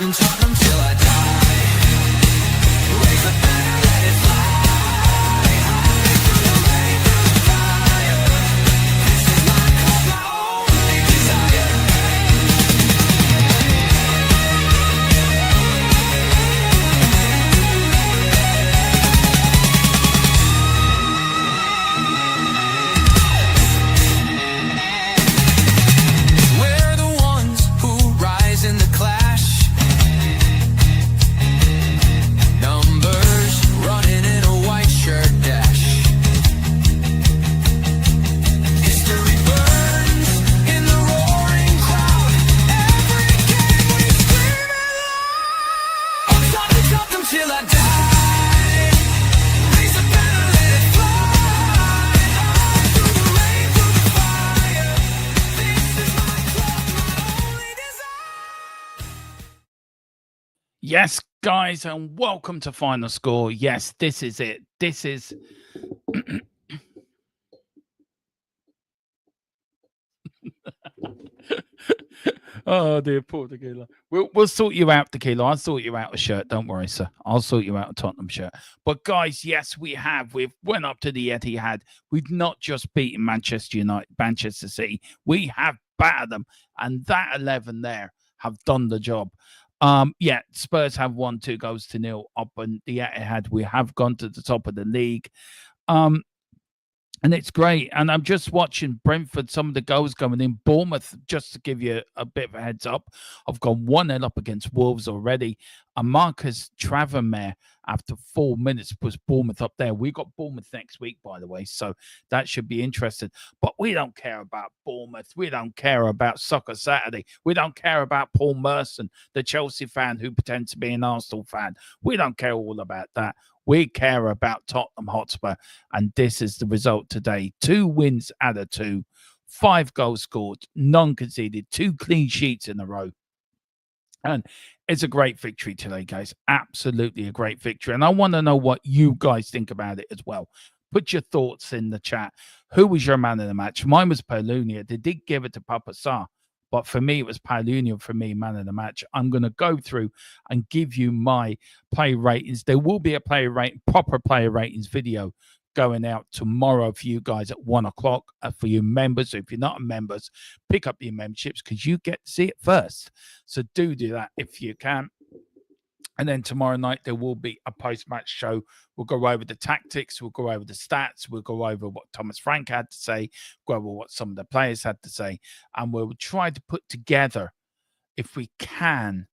in Tottenham till I die. Raise the banner, let it fly high through the rain, through the fire. This is my cause, my only desire. We're the ones who rise in the clash. Numbers running in a white shirt dash. History burns in the roaring crowd. Every game we scream it loud. I'm starting to jump them till I die. Raise the banner, let it fly high through the rain, through the fire. This is my club, my only desire. Yes, guys, and welcome to Final Score. Yes, this is it. This is oh dear, poor Tequila. We'll sort you out, Tequila. I'll sort you out a shirt. Don't worry, sir. I'll sort you out a Tottenham shirt. But guys, yes, we've went up to the Etihad. We've not just beaten Manchester United, Manchester City. We have battered them, and that 11 there have done the job. Yeah, Spurs have won 2-0 up on the Etihad. We have gone to the top of the league. And it's great. And I'm just watching Brentford, some of the goals going in. Bournemouth, just to give you a bit of a heads up, I've gone 1-0 up against Wolves already. And Marcus Travanmere, after 4 minutes, puts Bournemouth up there. We got Bournemouth next week, by the way, so that should be interesting. But we don't care about Bournemouth. We don't care about Soccer Saturday. We don't care about Paul Merson, the Chelsea fan who pretends to be an Arsenal fan. We don't care all about that. We care about Tottenham Hotspur, and this is the result today. 2 wins out of 2, 5 goals scored, none conceded, 2 clean sheets in a row. And it's a great victory today, guys. Absolutely a great victory. And I want to know what you guys think about it as well. Put your thoughts in the chat. Who was your man of the match? Mine was Paulunia. They did give it to Papa Sarr, but for me, it was Paulunia, for me, man of the match. I'm going to go through and give you my player ratings. There will be a proper player ratings video going out tomorrow for you guys at 1 o'clock for you members. So if you're not members, pick up your memberships because you get to see it first. So do that if you can. And then tomorrow night, there will be a post-match show. We'll go over the tactics. We'll go over the stats. We'll go over what Thomas Frank had to say, go over what some of the players had to say. And we'll try to put together, if we can,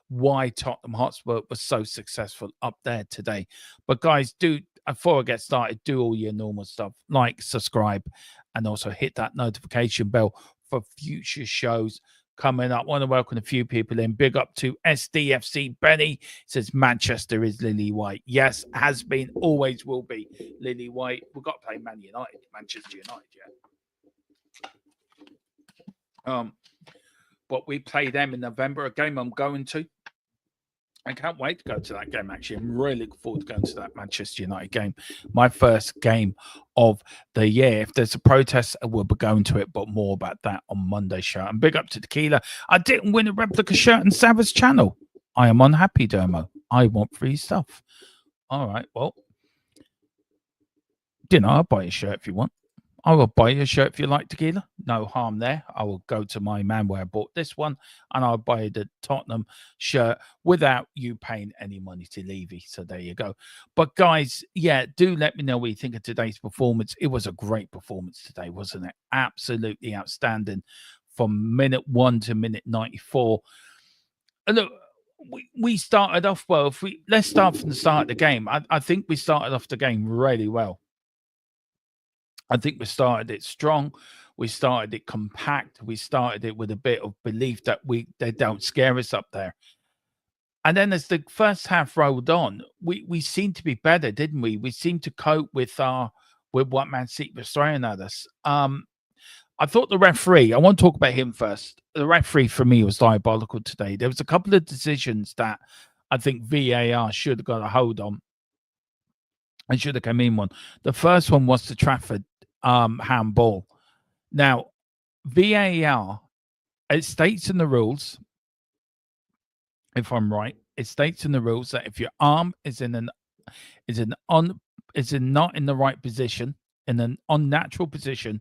why Tottenham Hotspur was so successful up there today. But guys, before I get started, do all your normal stuff. Like, subscribe, and also hit that notification bell for future shows coming up. I want to welcome a few people in. Big up to SDFC Benny. Says Manchester is Lily White. Yes, has been, always will be Lily White. We've got to play Manchester United, yeah. But we play them in November, a game I'm going to. I can't wait to go to that game, actually. I'm really looking forward to going to that Manchester United game. My first game of the year. If there's a protest, we'll be going to it, but more about that on Monday's show. And big up to Tequila. I didn't win a replica shirt on Savage channel. I am unhappy, Dermo. I want free stuff. All right, well, I'll buy a shirt if you want. I will buy you a shirt if you like, Tequila. No harm there. I will go to my man where I bought this one, and I'll buy the Tottenham shirt without you paying any money to Levy. So there you go. But guys, yeah, do let me know what you think of today's performance. It was a great performance today, wasn't it? Absolutely outstanding from minute 1 to minute 94. And look, we started off well. Let's start from the start of the game. I think we started off the game really well. I think we started it strong. We started it compact. We started it with a bit of belief that they don't scare us up there. And then as the first half rolled on, we seemed to be better, didn't we? We seemed to cope with what Man City was throwing at us. I thought the referee, I want to talk about him first. The referee for me was diabolical today. There was a couple of decisions that I think VAR should have got a hold on. I should have come in one. The first one was the Trafford handball. Now, VAR, it states in the rules if I'm right. It states in the rules that if your arm is in an is in on is in not in the right position, in an unnatural position,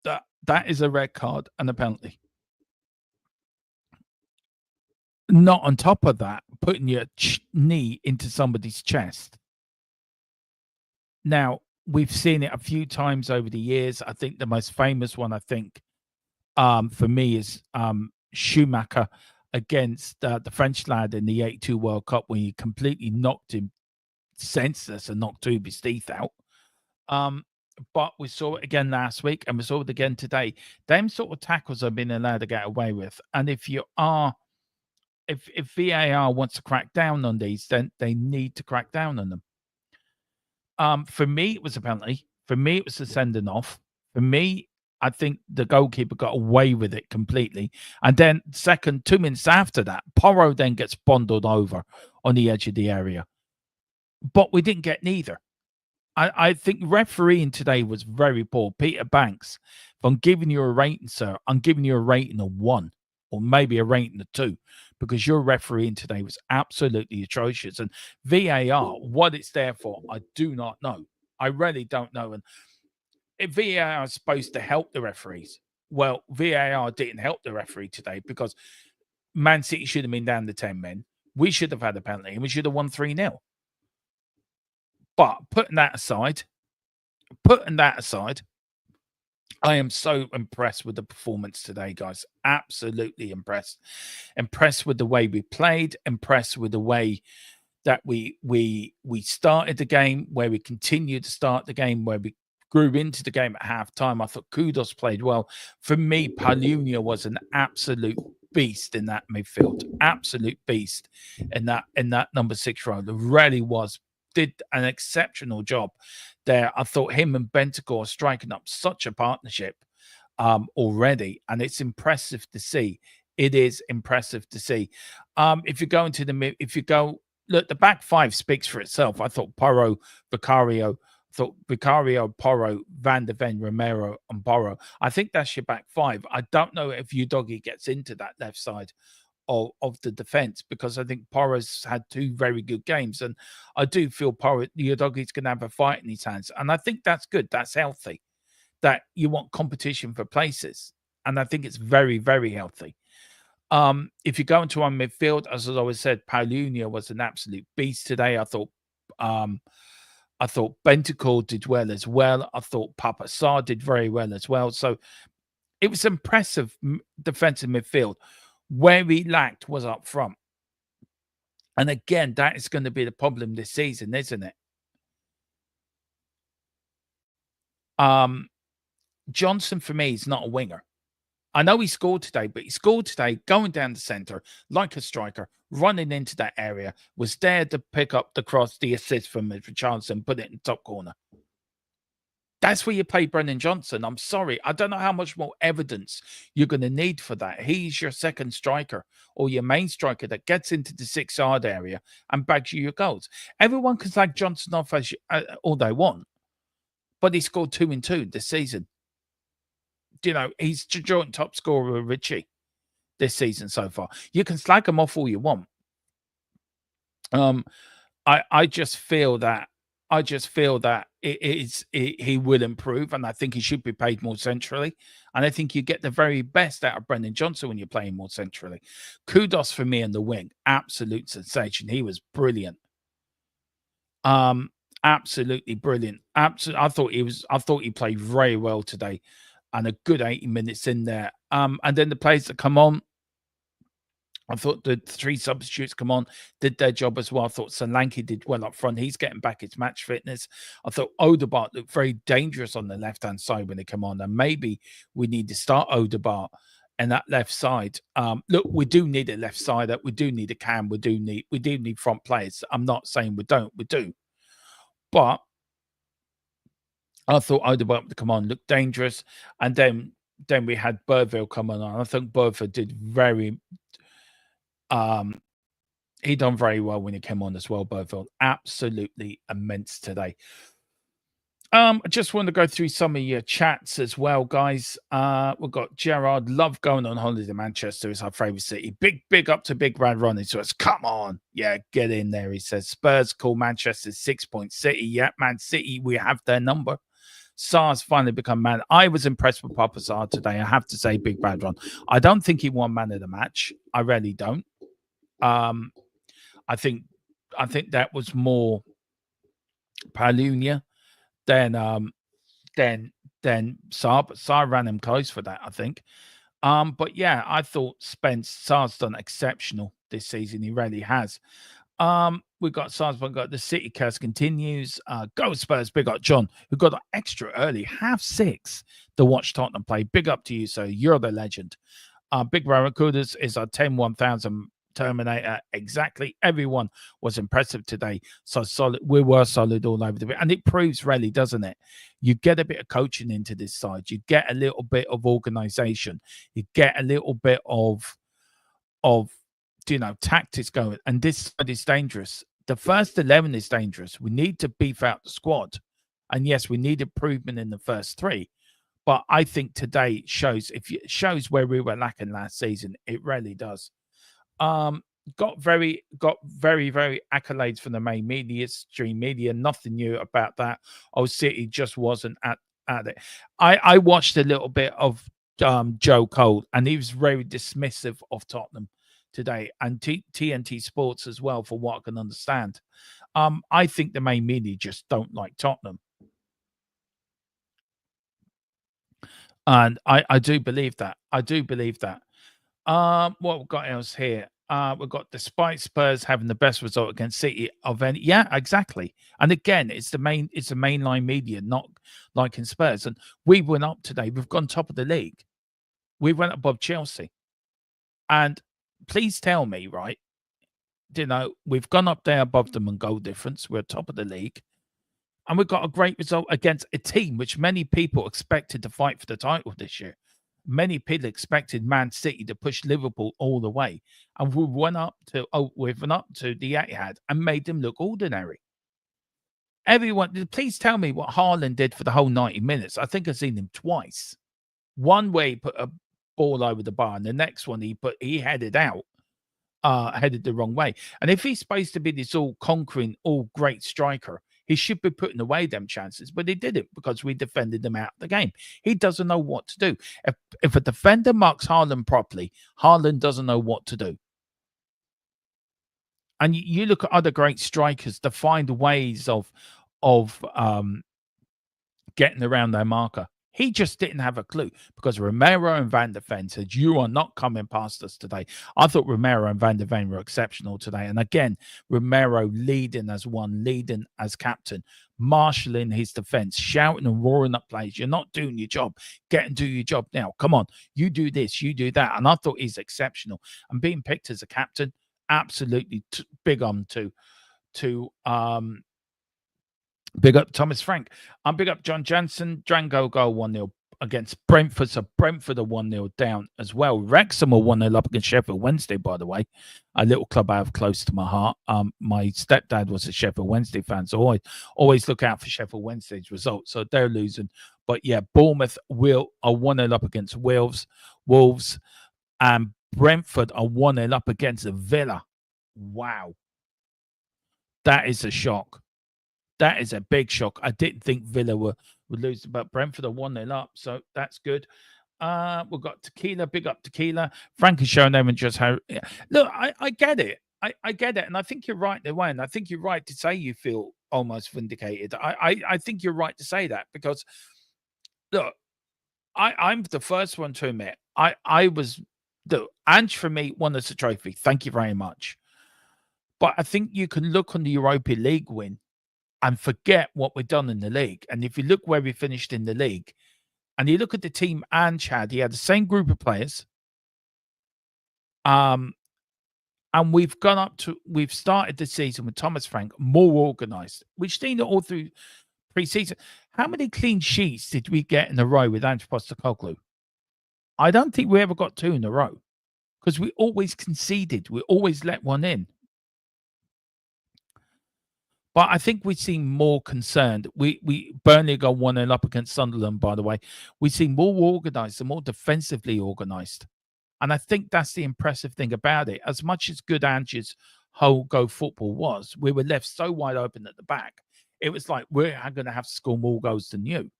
that is a red card and a penalty. Not on top of that, putting your knee into somebody's chest. Now, we've seen it a few times over the years. I think the most famous one, for me, is Schumacher against the French lad in the '82 World Cup when he completely knocked him senseless and knocked two of his teeth out. Um, but we saw it again last week, and we saw it again today. Them sort of tackles have been allowed to get away with, and if VAR wants to crack down on these, then they need to crack down on them. For me, it was a penalty. For me, it was a sending off. For me, I think the goalkeeper got away with it completely. And then, 2 minutes after that, Porro then gets bundled over on the edge of the area. But we didn't get neither. I think refereeing today was very poor. Peter Banks, if I'm giving you a rating, sir, I'm giving you a rating of 1 or maybe a rating of 2 because your refereeing today was absolutely atrocious. And VAR, what it's there for, I do not know. I really don't know. And if VAR is supposed to help the referees, well, VAR didn't help the referee today because Man City should have been down to 10 men. We should have had a penalty and we should have won 3-0. But putting that aside, I am so impressed with the performance today, guys. Absolutely impressed. Impressed with the way we played, impressed with the way that we started the game, where we continued to start the game, where we grew into the game at halftime. I thought Kudos played well. For me, Palunia was an absolute beast in that midfield. Absolute beast in that number 6 role. It really was. Did an exceptional job there. I thought him and Bentancur are striking up such a partnership already, and it's impressive to see. It is impressive to see. If you go into look, the back 5 speaks for itself. I thought Porro, Vicario, Porro, Van der Ven, Romero, and Porro. I think that's your back 5. I don't know if Udogie gets into that left side of the defense because I think Porro's had 2 very good games, and I do feel Udogie's going to have a fight in his hands, and I think that's good. That's healthy. That you want competition for places, and I think it's very, very healthy. If you go into our midfield, as I always said, Paulunia was an absolute beast today. I thought Bentancur did well as well. I thought Papa Sarr did very well as well. So it was impressive defensive midfield. Where we lacked was up front. And again, that is going to be the problem this season, isn't it? Johnson, for me, is not a winger. I know he scored today, but he scored today going down the centre like a striker, running into that area, was there to pick up the cross, the assist from Richarlison, put it in the top corner. That's where you play Brennan Johnson. I'm sorry. I don't know how much more evidence you're going to need for that. He's your second striker or your main striker that gets into the 6-yard area and bags you your goals. Everyone can slag Johnson off as all they want, but he scored 2 in 2 this season. You know, he's joint top scorer with Richie this season so far. You can slag him off all you want. I just feel that he will improve, and I think he should be paid more centrally. And I think you get the very best out of Brendan Johnson when you're playing more centrally. Kudos for me in the wing, absolute sensation. He was brilliant. Absolutely brilliant. I thought he played very well today, and a good 80 minutes in there. And then the players that come on, I thought the 3 substitutes come on, did their job as well. I thought Solanke did well up front. He's getting back his match fitness. I thought Odegaard looked very dangerous on the left-hand side when they come on. And maybe we need to start Odegaard and that left side. Look, we do need a left sider. We do need a cam. We do need front players. I'm not saying we don't. We do. But I thought Odegaard to come on looked dangerous. And then we had Burville come on. I think Burville did very... he done very well when he came on as well, Burfield. Absolutely immense today. I just want to go through some of your chats as well, guys. We've got Gerard. Love going on holiday to Manchester. It's our favourite city. Big up to Big Brad Ronnie. So it's come on. Yeah, get in there. He says Spurs call Manchester 6-point city. Yeah, Man City, we have their number. SARS finally become man. I was impressed with Papa Sarr today. I have to say, Big Brad Ron. I don't think he won man of the match. I really don't. Um, I think that was more Palunia than than Saar, but Saar ran him close for that, I think. But yeah, I thought Spence Saar's done exceptional this season. He really has. We've got Saar's, we've got the City curse continues. Go Spurs, big up John, who got extra early, 6:30 to watch Tottenham play. Big up to you, so you're the legend. Big Barracudas is our 10-1000 Terminator. Exactly. Everyone was impressive today. So solid. We were solid all over the bit. And it proves really, doesn't it? You get a bit of coaching into this side. You get a little bit of organization. You get a little bit of tactics going. And this side is dangerous. The first 11 is dangerous. We need to beef out the squad. And yes, we need improvement in the first 3. But I think today shows where we were lacking last season. It really does. Got very accolades from the main media, stream media. Nothing new about that. City just wasn't at it. I watched a little bit of Joe Cole, and he was very dismissive of Tottenham today, and TNT Sports as well, for what I can understand. I think the main media just don't like Tottenham. And I do believe that. What we've got else here? We've got despite Spurs having the best result against City of any. Yeah, exactly. And again, it's the mainline media, not like in Spurs. And we went up today. We've gone top of the league. We went above Chelsea. And please tell me, right? We've gone up there above them in goal difference. We're top of the league. And we've got a great result against a team which many people expected to fight for the title this year. Many people expected Man City to push Liverpool all the way. And we went up to the Etihad and made them look ordinary. Everyone, please tell me what Haaland did for the whole 90 minutes. I think I've seen him twice. One way he put a ball over the bar, and the next one he headed out. Headed the wrong way. And if he's supposed to be this all-conquering, all-great striker, he should be putting away them chances. But he didn't, because we defended them out of the game. He doesn't know what to do. If a defender marks Haaland properly, Haaland doesn't know what to do. And you look at other great strikers to find ways of getting around their marker. He just didn't have a clue, because Romero and Van der Ven said, you are not coming past us today. I thought Romero and Van der Ven were exceptional today. And again, Romero leading as captain, marshalling his defense, shouting and roaring up plays. You're not doing your job. Get and do your job now. Come on. You do this, you do that. And I thought he's exceptional. And being picked as a captain, absolutely big on to big up Thomas Frank. Big up John Jansen. Drango goal 1-0 against Brentford. So Brentford are 1-0 down as well. Wrexham are 1-0 up against Sheffield Wednesday, by the way. A little club I have close to my heart. My stepdad was a Sheffield Wednesday fan, so always look out for Sheffield Wednesday's results. So they're losing. But yeah, Bournemouth are 1-0 up against Wolves. And Brentford are 1-0 up against Villa. Wow. That is a shock. That is a big shock. I didn't think Villa would lose, but Brentford are 1-0 up, so that's good. We've got Tequila, big up Tequila. Frank is showing them and just how. Yeah. Look, I get it. I get it, and I think you're right, Wayne. I think you're right to say you feel almost vindicated. I think you're right to say that, because look, I'm the first one to admit I was the Ange for me won us a trophy. Thank you very much. But I think you can look on the Europa League win and forget what we've done in the league. And if you look where we finished in the league, and you look at the team Ange had, he had the same group of players. And we've started the season with Thomas Frank more organised. We've seen it all through pre-season. How many clean sheets did we get in a row with Ange Postecoglou? I don't think we ever got 2 in a row, because we always conceded. We always let one in. But I think we seem more concerned. We Burnley got 1-0 up against Sunderland, by the way. We seem more organised and more defensively organised. And I think that's the impressive thing about it. As much as good Ange's whole go football was, we were left so wide open at the back. It was like, we're going to have to score more goals than you.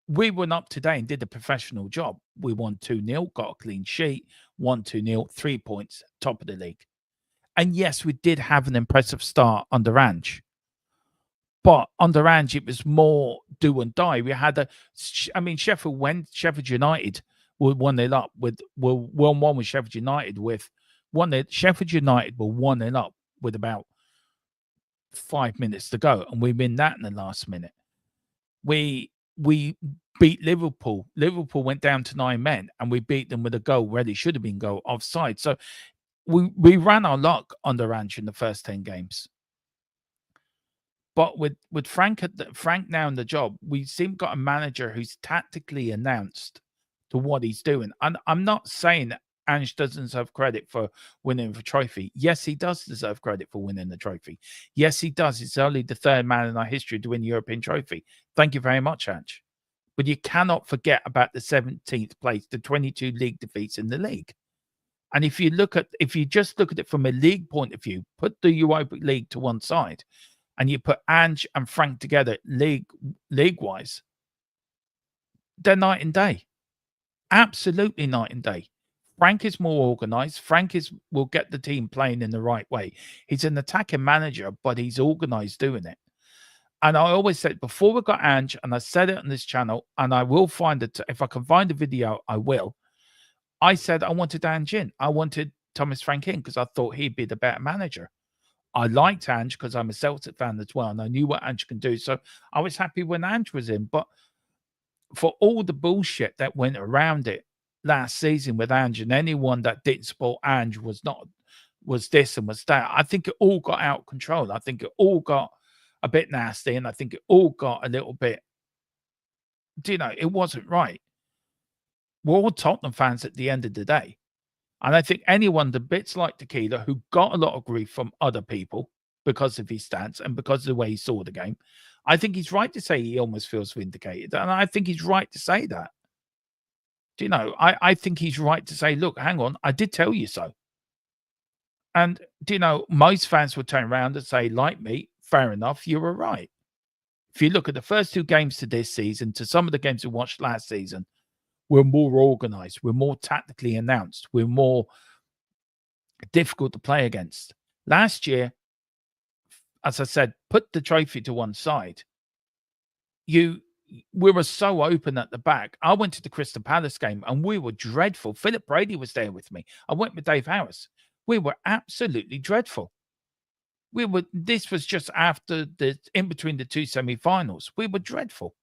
We went up today and did a professional job. We won 2-0, got a clean sheet, 1-2-0, 3 points, top of the league. And yes, we did have an impressive start under Ange. But under Ange, it was more do and die. We had Sheffield United were 1-0 up with 1-1 with Sheffield United with Sheffield United were 1-0 up with about 5 minutes to go, and we win that in the last minute. We beat Liverpool. Liverpool went down to 9 men, and we beat them with a goal where it should have been goal offside. So we ran our luck under Ange in the first 10 games. But with Frank now in the job, we seem got a manager who's tactically announced to what he's doing. And I'm not saying Ange doesn't deserve credit for winning the trophy. Yes, he does deserve credit for winning the trophy. Yes, he does. He's only the third man in our history to win the European trophy. Thank you very much, Ange. But you cannot forget about the 17th place, the 22 league defeats in the league. And if you just look at it from a league point of view, put the Europa League to one side, and you put Ange and Frank together league-wise, they're night and day. Absolutely night and day. Frank is more organised. Will get the team playing in the right way. He's an attacking manager, but he's organised doing it. And I always said, before we got Ange, and I said it on this channel, and I will find it, if I can find a video, I will. I said I wanted Ange in. I wanted Thomas Frank in because I thought he'd be the better manager. I liked Ange because I'm a Celtic fan as well, and I knew what Ange can do. So I was happy when Ange was in. But for all the bullshit that went around it last season with Ange, and anyone that didn't support Ange was this and was that, I think it all got out of control. I think it all got a bit nasty, and I think it all got a little bit, it wasn't right. We're all Tottenham fans at the end of the day. And I think anyone, the bits like Tequila, who got a lot of grief from other people because of his stance and because of the way he saw the game, I think he's right to say he almost feels vindicated. And I think he's right to say that. I think he's right to say, look, hang on, I did tell you so. And, most fans would turn around and say, like me, fair enough, you were right. If you look at the first 2 games to this season, to some of the games we watched last season, we're more organised. We're more tactically announced. We're more difficult to play against. Last year, as I said, put the trophy to one side. We were so open at the back. I went to the Crystal Palace game and we were dreadful. Philip Brady was there with me. I went with Dave Harris. We were absolutely dreadful. This was just after in between the 2 semi-finals. We were dreadful.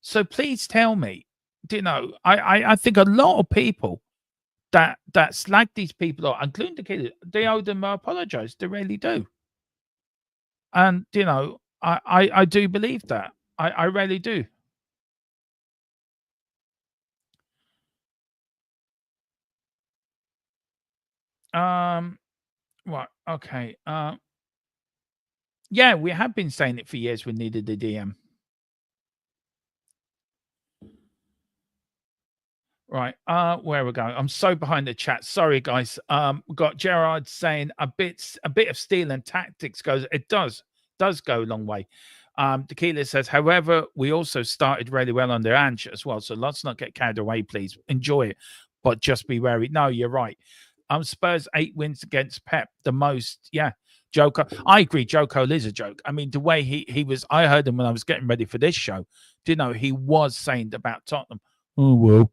So please tell me, I think a lot of people that slag these people off, including the kids, they owe them apologize. They really do. And, I do believe that. I really do. Right. Okay. Yeah, we have been saying it for years. We needed the DM. Right. Where we're going. I'm so behind the chat. Sorry, guys. We got Gerard saying a bit of steel and tactics goes. It does go a long way. Tequila says, however, we also started really well under Ange as well. So let's not get carried away, please. Enjoy it, but just be wary. No, you're right. Spurs 8 wins against Pep, the most. Yeah. Joker. I agree. Joe Cole is a joke. I mean, the way he was, I heard him when I was getting ready for this show. He was saying about Tottenham. Oh, well.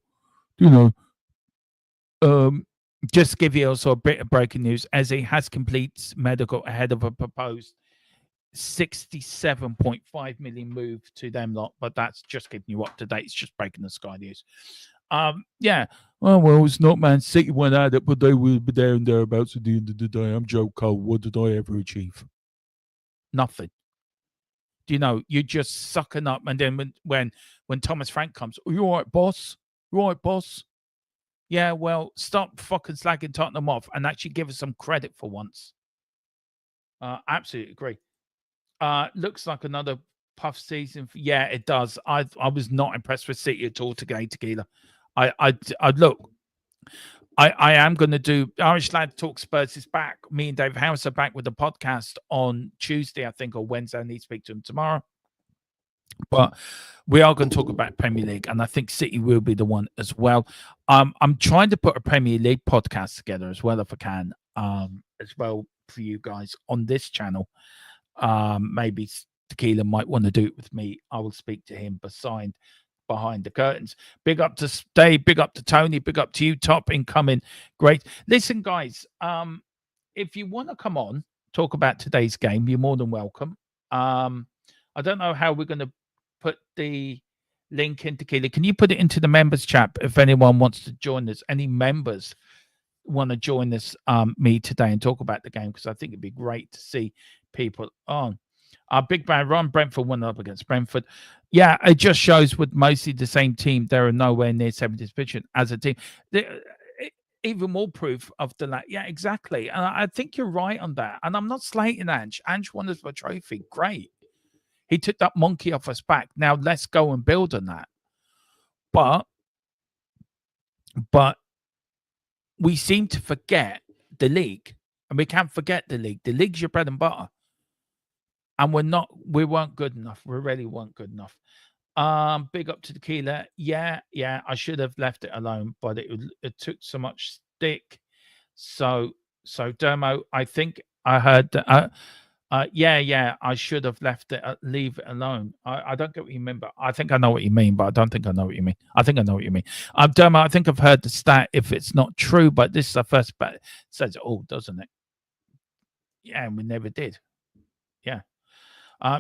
Just to give you also a bit of breaking news, Eze has complete medical ahead of a proposed 67.5 million move to them lot, but that's just keeping you up to date. It's just breaking the Sky News. Yeah. Oh, well, it's not Man City went at it, but they will be there and thereabouts at the end of the day. I'm Joe Cole. What did I ever achieve? Nothing. You're just sucking up. And then when Thomas Frank comes, are you all right, boss? You all right, boss? Yeah, well, stop fucking slagging Tottenham off and actually give us some credit for once. Absolutely agree. Looks like another puff season. Yeah, it does. I was not impressed with City at all today, Tequila. I look. I am going to do Irish Lad Talk Spurs is back. Me and Dave House are back with the podcast on Tuesday, I think, or Wednesday. I need to speak to him tomorrow. But we are going to talk about Premier League, and I think City will be the one as well. I'm trying to put a Premier League podcast together as well if I can, as well for you guys on this channel. Maybe Tequila might want to do it with me. I will speak to him behind the curtains. Big up to Dave, big up to Tony, big up to you, top incoming. Great. Listen, guys, if you want to come on, talk about today's game, you're more than welcome. I don't know how we're going to put the link in, Tequila. Can you put it into the members chat if anyone wants to join us? Any members want to join us, me today and talk about the game, because I think it'd be great to see people on. Our big bad run, Brentford won up against Brentford. Yeah, it just shows with mostly the same team, they are nowhere near 70th position as a team. Even more proof of the yeah, exactly. And I think you're right on that. And I'm not slating Ange. Ange won us a trophy. Great. He took that monkey off us back. Now let's go and build on that. But we seem to forget the league. And we can't forget the league. The league's your bread and butter. And we weren't good enough. We really weren't good enough. Big up to Tequila. Yeah, I should have left it alone, but it took so much stick. So Dermo, I think I heard that. Yeah, I should have left it. Leave it alone. I don't get what you mean, but I think I know what you mean. But I don't think I know what you mean. I think I know what you mean. Dermo, I think I've heard the stat. If it's not true, but this is the first bet. It says it all, doesn't it? Yeah, and we never did. Yeah.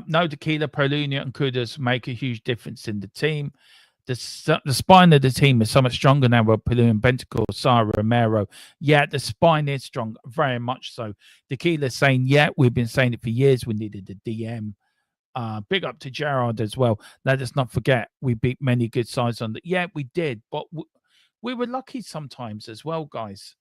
No, Tequila, Prolunia, and Kudos make a huge difference in the team. The spine of the team is so much stronger now with Palu Bentacle, Sara, Romero. Yeah, the spine is strong, very much so. Tequila saying, yeah, we've been saying it for years. We needed a DM. Big up to Gerard as well. Let us not forget, we beat many good sides on the. Yeah, we did, but we were lucky sometimes as well, guys.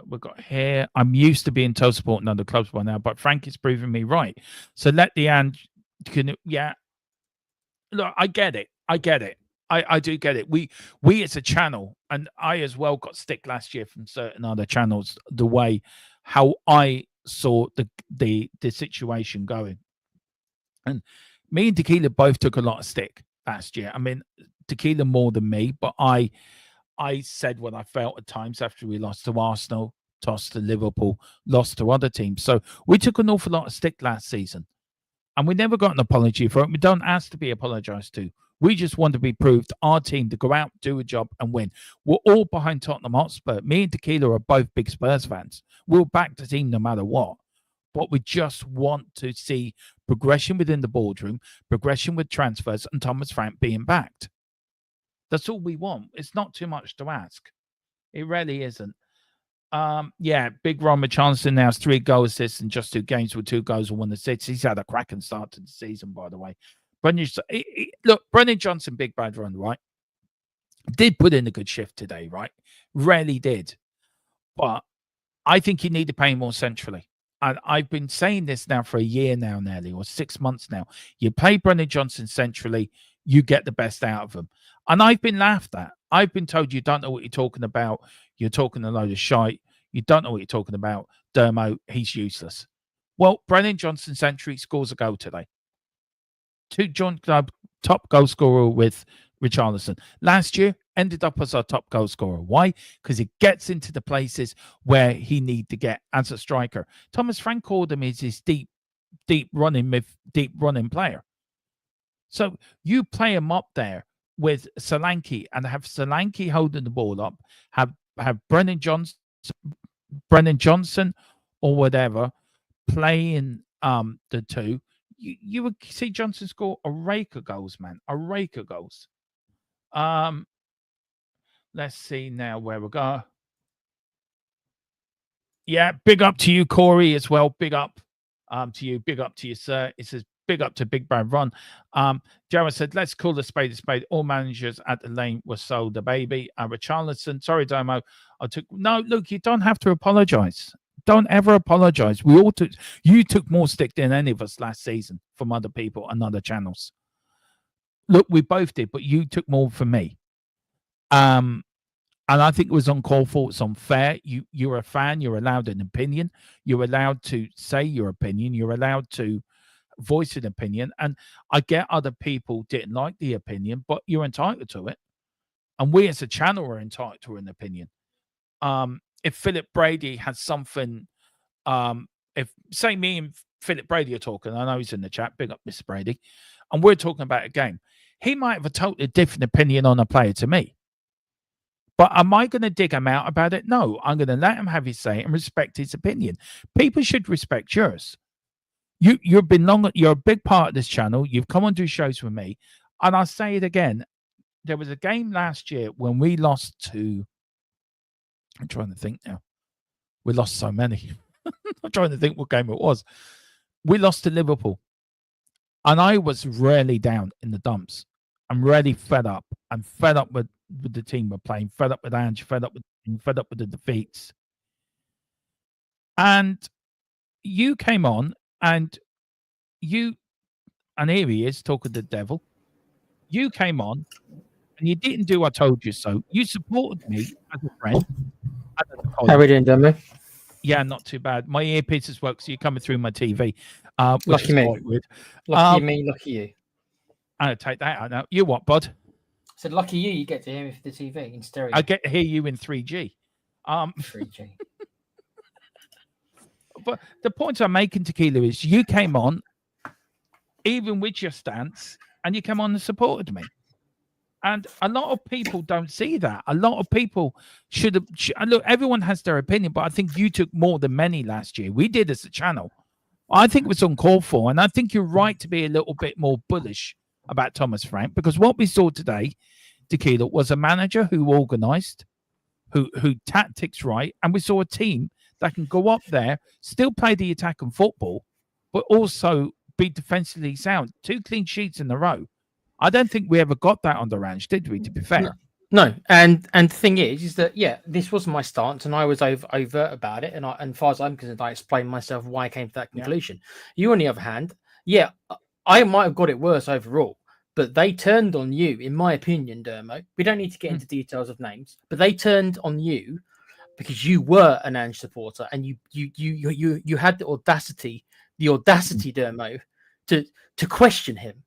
We've got here. I'm used to being told supporting other clubs by now, but Frank is proving me right. So let the yeah. Look, I get it. I do get it. We as a channel, and I as well got stick last year from certain other channels, the way how I saw the situation going. And me and Tequila both took a lot of stick last year. I mean, Tequila more than me, but I said what I felt at times after we lost to Arsenal, lost to Liverpool, lost to other teams. So we took an awful lot of stick last season. And we never got an apology for it. We don't ask to be apologized to. We just want to be proved our team to go out, do a job, and win. We're all behind Tottenham Hotspur. Me and Tequila are both big Spurs fans. We'll back the team no matter what. But we just want to see progression within the boardroom, progression with transfers, and Thomas Frank being backed. That's all we want. It's not too much to ask. It really isn't. Yeah, big Ron Richarlison now has 3 goal assists in just 2 games with 2 goals and 1 assist. He's had a cracking start to the season, by the way. Look, Brennan Johnson, big bad run, right? Did put in a good shift today, right? Really did. But I think you need to play more centrally. And I've been saying this now for a year now, nearly, or 6 months now. You play Brennan Johnson centrally, you get the best out of him. And I've been laughed at. I've been told you don't know what you're talking about. You're talking a load of shite. You don't know what you're talking about. Dermo, he's useless. Well, Brennan Johnson century scores a goal today. 2 joint club top goal scorer with Richarlison. Last year, ended up as our top goal scorer. Why? Because he gets into the places where he need to get as a striker. Thomas Frank called him as his deep running player. So you play him up there with Solanke and have Solanke holding the ball up, have Brennan Johnson or whatever playing the 2. You would see Johnson score a rake of goals, man. A rake of goals. Let's see now where we go. Yeah, big up to you, Corey, as well. Big up to you. Big up to you, sir. It says big up to Big Bad Ron. Jared said, let's call the spade a spade. All managers at the lane were sold a baby. Richarlison, sorry, Domo. Look, you don't have to apologize. Don't ever apologize. You took more stick than any of us last season from other people and other channels. Look, we both did, but you took more from me. And I think it was uncalled for. It's unfair. You're a fan. You're allowed an opinion. You're allowed to say your opinion. You're allowed to voice an opinion. And I get other people didn't like the opinion, but you're entitled to it. And we as a channel are entitled to an opinion. If Philip Brady has something, if say me and Philip Brady are talking, I know he's in the chat, big up Mr. Brady, and we're talking about a game, he might have a totally different opinion on a player to me. But am I going to dig him out about it? No, I'm going to let him have his say and respect his opinion. People should respect yours. You've been you're a big part of this channel. You've come on to shows with me. And I'll say it again. There was a game last year when we lost to, I'm trying to think now. We lost so many. I'm trying to think what game it was. We lost to Liverpool. And I was really down in the dumps. I'm really fed up. I'm fed up with the team we're playing, fed up with Ange, fed up with the defeats. And you came on and here he is talking to the devil. You came on and you didn't do I told you so. You supported me as a friend. How are we doing, Demo? Yeah, not too bad. My earpieces work, so you're coming through my TV. Lucky me. Lucky me, lucky you. I'll take that out now. You what, bud? I said, lucky you, you get to hear me for the TV in stereo. I get to hear you in 3G. 3G. But the point I'm making, Tequila, is you came on, even with your stance, and you came on and supported me. And a lot of people don't see that. A lot of people should have. Look, everyone has their opinion, but I think you took more than many last year. We did as a channel. I think it was uncalled for. And I think you're right to be a little bit more bullish about Thomas Frank, because what we saw today, Tequila, was a manager who organised, who tactics right, and we saw a team that can go up there, still play the attack and football, but also be defensively sound. 2 clean sheets in a row. I don't think we ever got that under Ange, did we, to be fair? No. And the thing is that, yeah, this was my stance and I was overt about it. And as far as I'm concerned, I explained myself why I came to that conclusion. Yeah. You, on the other hand, yeah, I might have got it worse overall, but they turned on you, in my opinion, Dermo. We don't need to get into details of names, but they turned on you because you were an Ange supporter and you had the audacity, Dermo, to question him.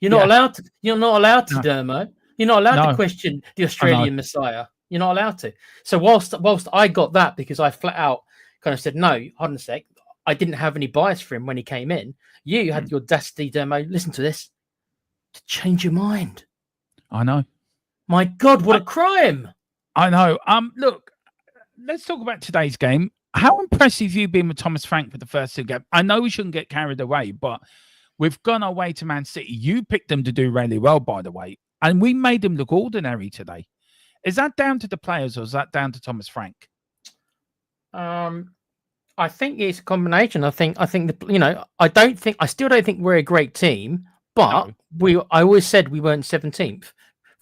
You're not allowed to. You're not allowed to, Dermo. You're not allowed to question the Australian Messiah. You're not allowed to. So whilst I got that because I flat out kind of said, no, hold on a sec, I didn't have any bias for him when he came in. You had the audacity, Dermo, listen to this, to change your mind. I know. My God, what a crime. I know. Look, let's talk about today's game. How impressive have you been with Thomas Frank for the first 2 games? I know we shouldn't get carried away, but we've gone our way to Man City. You picked them to do really well, by the way, and we made them look ordinary today. Is that down to the players or is that down to Thomas Frank? I think it's a combination. I think I still don't think we're a great team, but I always said we weren't 17th.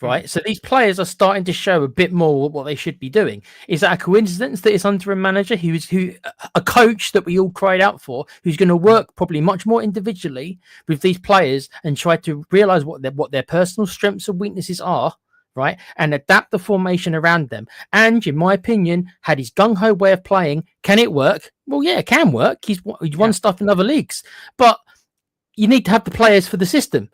Right, so these players are starting to show a bit more what they should be doing. Is that a coincidence that it's under a manager a coach that we all cried out for, who's going to work probably much more individually with these players and try to realize what their personal strengths and weaknesses are, right, and adapt the formation around them. And in my opinion, had his gung ho way of playing, can it work? Well, yeah, it can work. He's won stuff in other leagues, but you need to have the players for the system.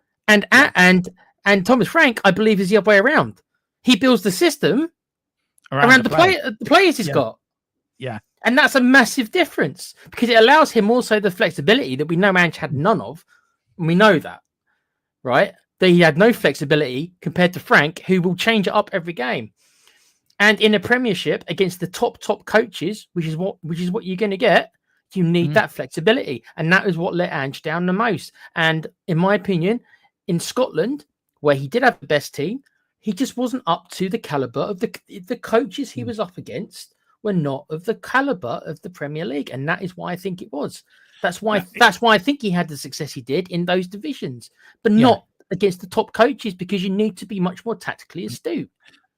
And Thomas Frank, I believe, is the other way around. He builds the system around the players he's got. Yeah. And that's a massive difference because it allows him also the flexibility that we know Ange had none of. And we know that, right? That he had no flexibility compared to Frank, who will change it up every game. And in a Premiership against the top coaches, which is what you're going to get, you need that flexibility. And that is what let Ange down the most. And in my opinion, in Scotland, where he did have the best team, he just wasn't up to the caliber of the coaches he was up against were not of the caliber of the Premier League. And that is why I think it was. That's why I think he had the success he did in those divisions, but not against the top coaches, because you need to be much more tactically astute.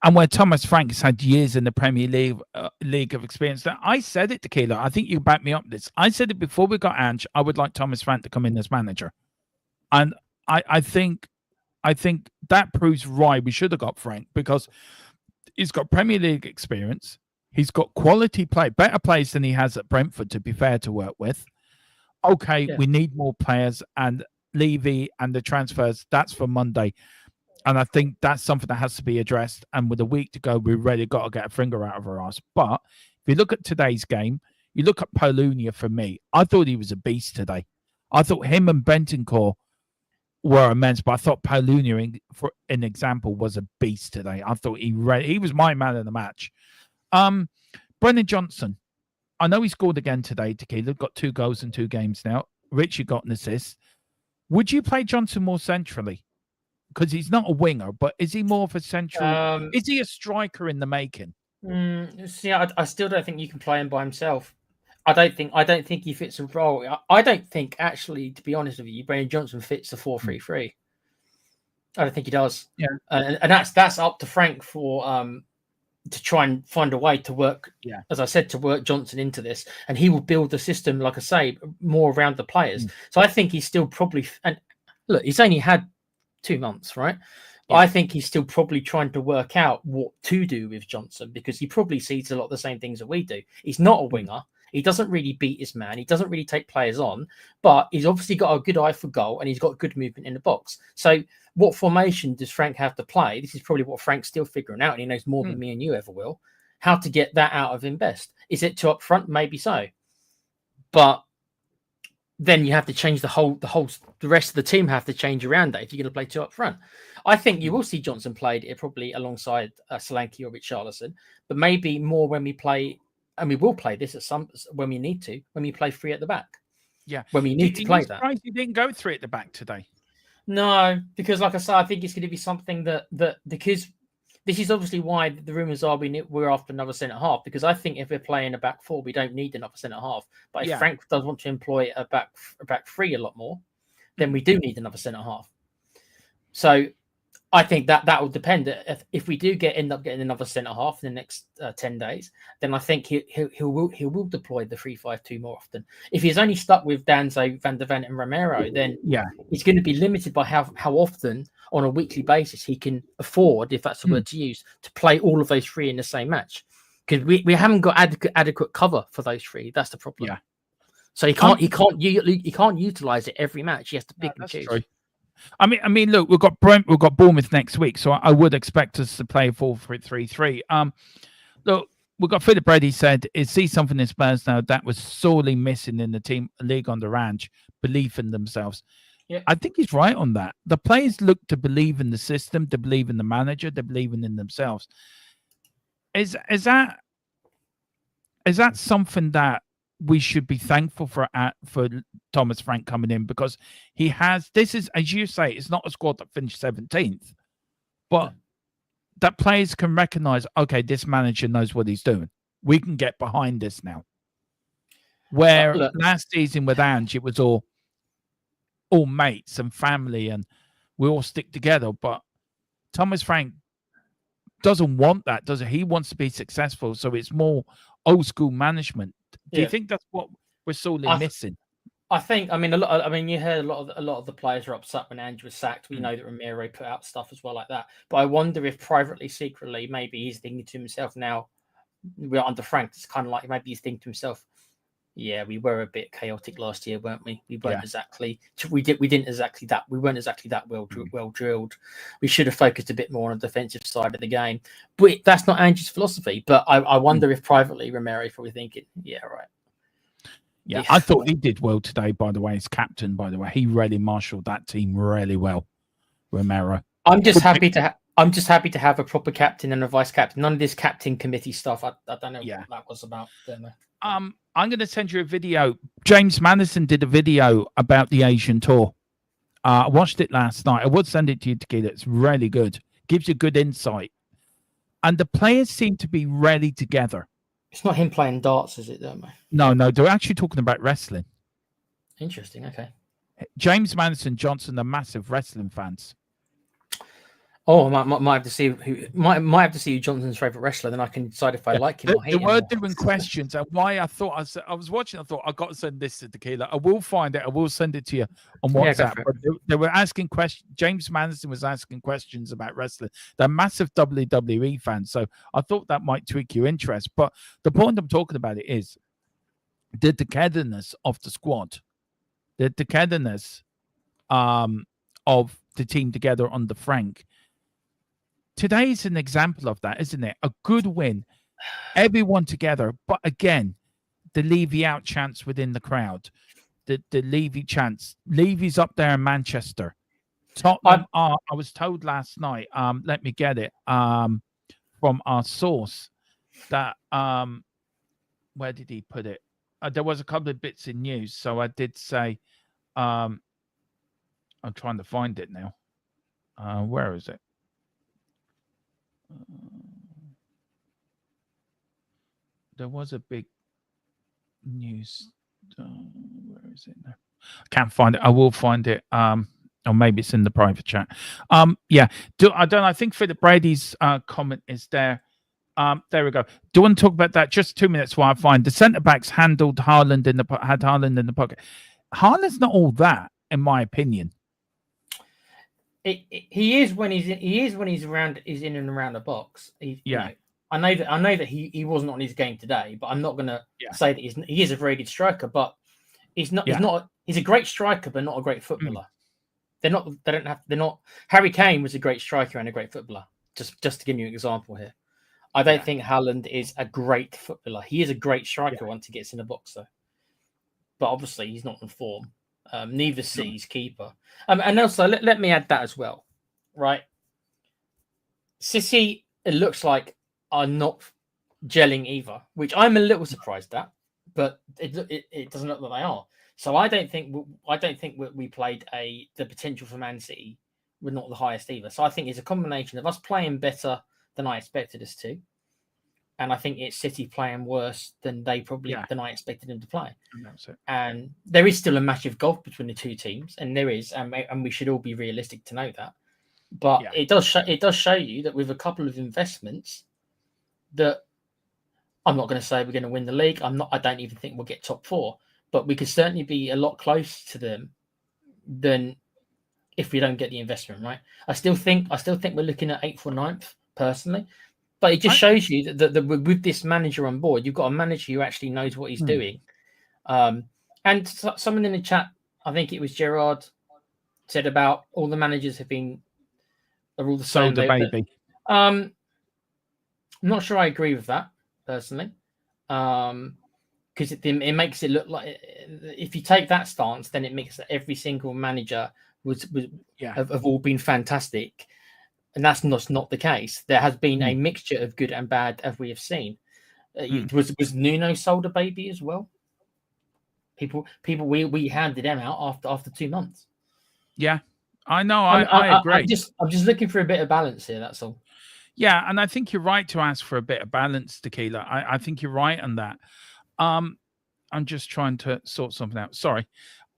And where Thomas Frank has had years in the Premier League of experience. Now, I said it to Keeler. I think you can back me up this. I said it before we got Ange. I would like Thomas Frank to come in as manager, and I think that proves why we should have got Frank, because he's got Premier League experience. He's got quality play, better players than he has at Brentford, to be fair, to work with. Okay, we need more players, and Levy and the transfers, that's for Monday. And I think that's something that has to be addressed. And with a week to go, we've really got to get a finger out of our ass. But if you look at today's game, you look at Polonia. For me, I thought he was a beast today. I thought him and Bentancur were immense, but I thought Polonia, for an example, was a beast today. I thought he was my man of the match. Brennan Johnson, I know he scored again today. Tequila got 2 goals in 2 games now. Richie got an assist. Would you play Johnson more centrally? Because he's not a winger, but is he more of a central? Is he a striker in the making? See, I still don't think you can play him by himself. I don't think he fits a role. I don't think, actually, to be honest with you, Brennan Johnson fits the 4-3-3. I don't think he does. Yeah, and that's up to Frank for to try and find a way to work. Yeah, as I said, to work Johnson into this, and he will build the system, like I say, more around the players. So I think he's still probably, and look, he's only had 2 months, right? Yeah. I think he's still probably trying to work out what to do with Johnson, because he probably sees a lot of the same things that we do. He's not a winger. He doesn't really beat his man. He doesn't really take players on, but he's obviously got a good eye for goal, and he's got good movement in the box. So what formation does Frank have to play? This is probably what Frank's still figuring out, and he knows more than me and you ever will, how to get that out of him best. Is it 2 up front? Maybe so. But then you have to change the rest of the team have to change around that if you're going to play 2 up front. I think you will see Johnson played probably alongside Solanke or Richarlison, but maybe more when we play, and we will play this when we need to, when we play 3 at the back. Yeah, when we need to play that. You didn't go 3 at the back today. No, because like I said, I think it's going to be something that because this is obviously why the rumours are we're after another centre half, because I think if we're playing a back 4, we don't need another centre half. But if Frank does want to employ a back 3 a lot more, then we do need another centre half. So I think that will depend. If we do end up getting another centre half in the next 10 days, then I think he will deploy the 3-5-2 more often. If he's only stuck with Danzo, Van der Ven, and Romero, then he's going to be limited by how often on a weekly basis he can afford, if that's the word to use, to play all of those 3 in the same match. Because we haven't got adequate cover for those 3. That's the problem. Yeah. So he can't utilize it every match. He has to pick and choose. True. I mean, look, we've got Bournemouth next week, so I would expect us to play 4-3-3. Look, we've got Philip Brady said, see something in Spurs now that was sorely missing in the team league under Ange, belief in themselves. Yeah. I think he's right on that. The players look to believe in the system, to believe in the manager, to believe in themselves. Is that something that we should be thankful for Thomas Frank coming in, because he has, this is, as you say, it's not a squad that finished 17th, but that players can recognize, okay, this manager knows what he's doing. We can get behind this now. Where last season with Ange, it was all mates and family and we all stick together. But Thomas Frank doesn't want that, does it? He wants to be successful. So it's more old school management. Do you think that's what we're sorely missing? I think. I mean, you heard a lot of the players are upset when Ange was sacked. We know that Romero put out stuff as well like that. But I wonder if privately, secretly, maybe he's thinking to himself now. We're under Frank. It's kind of like maybe he's thinking to himself, "Yeah, we were a bit chaotic last year, weren't we? We weren't exactly. We weren't exactly that well drilled. We should have focused a bit more on the defensive side of the game. But that's not Ange's philosophy. But I wonder if privately Romero's probably thinking, yeah, right. Yeah, I thought he did well today, by the way, as captain, by the way. He really marshaled that team really well, Romero. I'm just happy to have a proper captain and a vice captain. None of this captain committee stuff. I don't know what that was about. I'm going to send you a video. James Madison did a video about the Asian tour. I watched it last night. I would send it to you, Tequila. It's really good. Gives you good insight. And the players seem to be really together. It's not him playing darts, is it, though, mate? No, they're actually talking about wrestling. Interesting. Okay. James Madison Johnson are massive wrestling fans. Oh, I might have to see might have to see who Johnson's favorite wrestler. Then I can decide if I like him or hate They him. were doing questions, and why I was watching. I thought I got to send this to Tequila. I will find it. I will send it to you on Yeah, go WhatsApp. for it. But they were asking questions. James Madison was asking questions about wrestling. They're massive WWE fans, so I thought that might tweak your interest. But the point I'm talking about it is the togetherness of the squad, the togetherness of the team together under Frank. Today is an example of that, isn't it? A good win, everyone together. But again, the Levy out chance within the crowd, the Levy chance. Levy's up there in Manchester. Tottenham are. I was told last night. Let me get it. From our source that where did he put it? There was a couple of bits in news, so I did say. I'm trying to find it now. Where is it? There was a big news. Where is it now? I can't find it. I will find it. Or maybe it's in the private chat. Yeah. I don't know. I think Philip Brady's comment is there. There we go. Do you want to talk about that? Just 2 minutes while I find the centre backs had Haaland in the pocket. Haaland's not all that, in my opinion. He is when he's around. He's in and around the box. Yeah. I know that he wasn't on his game today, but I'm not going to say that he is a very good striker. But he's not. He's a great striker, but not a great footballer. They're not. Harry Kane was a great striker and a great footballer. Just to give you an example here, I don't think Haaland is a great footballer. He is a great striker once he gets in the box, though. But obviously, he's not in form. Neither City's keeper. And also, let me add that as well, right? City, it looks like, are not gelling either, which I'm a little surprised at, but it doesn't look like they are. So I don't think we played the potential for Man City were not the highest either. So I think it's a combination of us playing better than I expected us to, and I think it's City playing worse than than I expected them to play. And that's it. And there is still a massive gulf between the two teams, and there is, and we should all be realistic to know that. But it does show you that with a couple of investments, that I'm not going to say we're going to win the league. I don't even think we'll get top 4, but we could certainly be a lot closer to them than if we don't get the investment, right? I still think we're looking at 8th or 9th personally, but it just shows you that with this manager on board, you've got a manager who actually knows what he's doing. And someone in the chat, I think it was Gerard, said about all the managers are all the same. Sold a baby. I'm not sure I agree with that personally, because it makes it look like, if you take that stance, then it makes that every single manager have all been fantastic, and that's not the case. There has been a mixture of good and bad, as we have seen. Was Nuno sold a baby as well? People, we handed them out after 2 months. Yeah, I know. I agree. I'm just looking for a bit of balance here. That's all. Yeah, and I think you're right to ask for a bit of balance, Tequila. I think you're right on that. I'm just trying to sort something out. Sorry.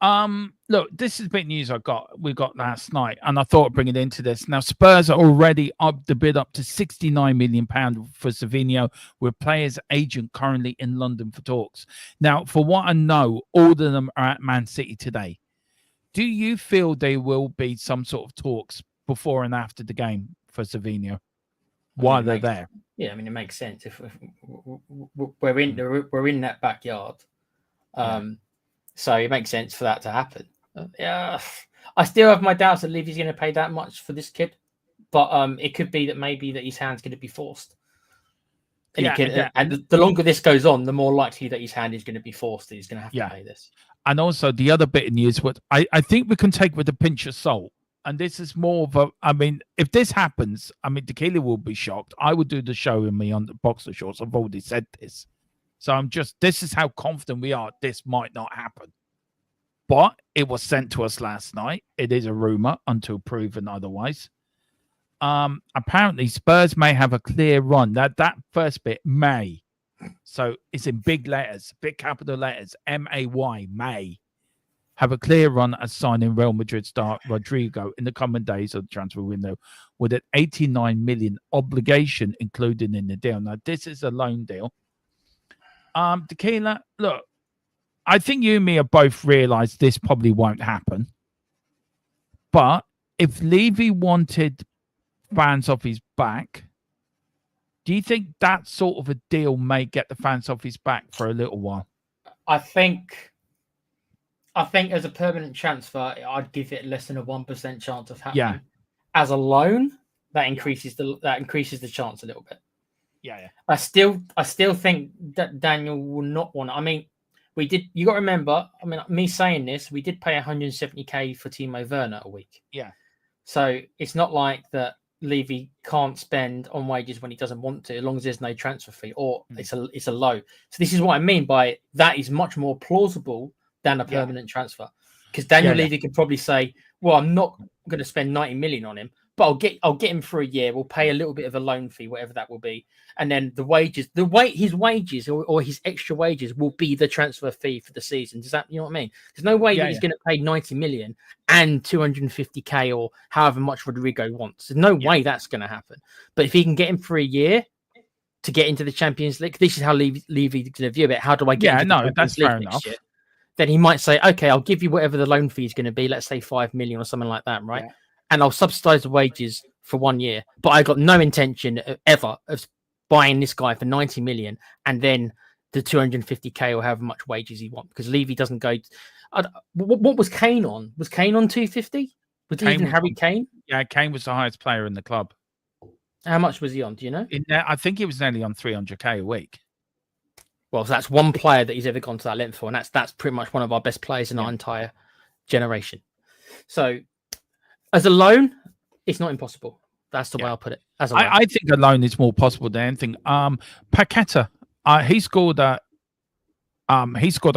Look, this is a bit of news we got last night, and I thought I'd bring it into this. Now, Spurs are already up the bid up to £69 million for Savinho, with players' agent currently in London for talks. Now, for what I know, all of them are at Man City today. Do you feel there will be some sort of talks before and after the game for Savinho while they're there? Yeah, I mean, it makes sense if we're in that backyard. So it makes sense for that to happen. Yeah, I still have my doubts that Levy's going to pay that much for this kid, but it could be that maybe that his hand's going to be forced. And, and the longer this goes on, the more likely that his hand is going to be forced, that he's going to have to pay this. And also the other bit of news, what I think we can take with a pinch of salt. And this is more of a, I mean, if this happens, I mean, Tequila will be shocked. I would do the show with me on the boxer shorts. I've already said this. So this is how confident we are. This might not happen. But it was sent to us last night. It is a rumor until proven otherwise. Apparently Spurs may have a clear run. That first bit, may. So it's in big letters, big capital letters, MAY, may. have a clear run at signing Real Madrid star Rodrigo in the coming days of the transfer window with an 89 million obligation included in the deal. Now, this is a loan deal. Tequila, look, I think you and me have both realised this probably won't happen. But if Levy wanted fans off his back, do you think that sort of a deal may get the fans off his back for a little while? I think as a permanent transfer, I'd give it less than a 1% chance of happening. Yeah. As a loan, that increases the chance a little bit. Yeah. I still think that Daniel will not want it. I mean, you got to remember, I mean, me saying this, we did pay 170k for Timo Werner a week. Yeah. So it's not like that Levy can't spend on wages when he doesn't want to, as long as there's no transfer fee or it's a low. So this is what I mean by that is much more plausible than a permanent transfer. Because Daniel Levy could probably say, well, I'm not going to spend 90 million on him, but I'll get him for a year. We'll pay a little bit of a loan fee, whatever that will be. And then his wages or his extra wages will be the transfer fee for the season. Does that, you know what I mean? There's no way that he's going to pay 90 million and 250k or however much Rodrigo wants. There's no way that's going to happen. But if he can get him for a year to get into the Champions League, this is how Levy's going to view it. How do I get into the Champions that's League fair next enough. year? Then he might say, okay, I'll give you whatever the loan fee is going to be. Let's say 5 million or something like that, right? Yeah. And I'll subsidize the wages for 1 year. But I got no intention ever of buying this guy for 90 million and then the 250k or however much wages he wants, because Levy doesn't go. What was Kane on? Was Kane on 250? Was even Harry Kane? Yeah, Kane was the highest player in the club. How much was he on? Do you know? I think he was nearly on 300k a week. Well, so that's one player that he's ever gone to that length for, and that's pretty much one of our best players in our entire generation. So, as a loan, it's not impossible. That's the way I'll put it. As a loan. I think a loan is more possible than anything. Paqueta, he scored a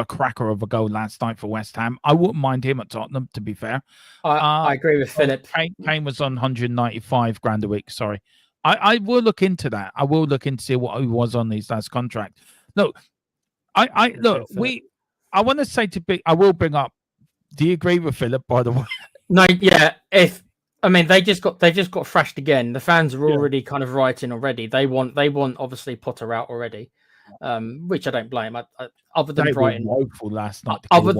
cracker of a goal last night for West Ham. I wouldn't mind him at Tottenham, to be fair. I agree with Philip. Kane was on 195 grand a week. Sorry, I will look into that. I will look into see what he was on his last contract. Look, I want to say I will bring up. Do you agree with Philip? By the way, no, yeah. They just got thrashed again. The fans are already kind of writing already. They want obviously Potter out already, which I don't blame. Other than Brighton, woeful last night. Other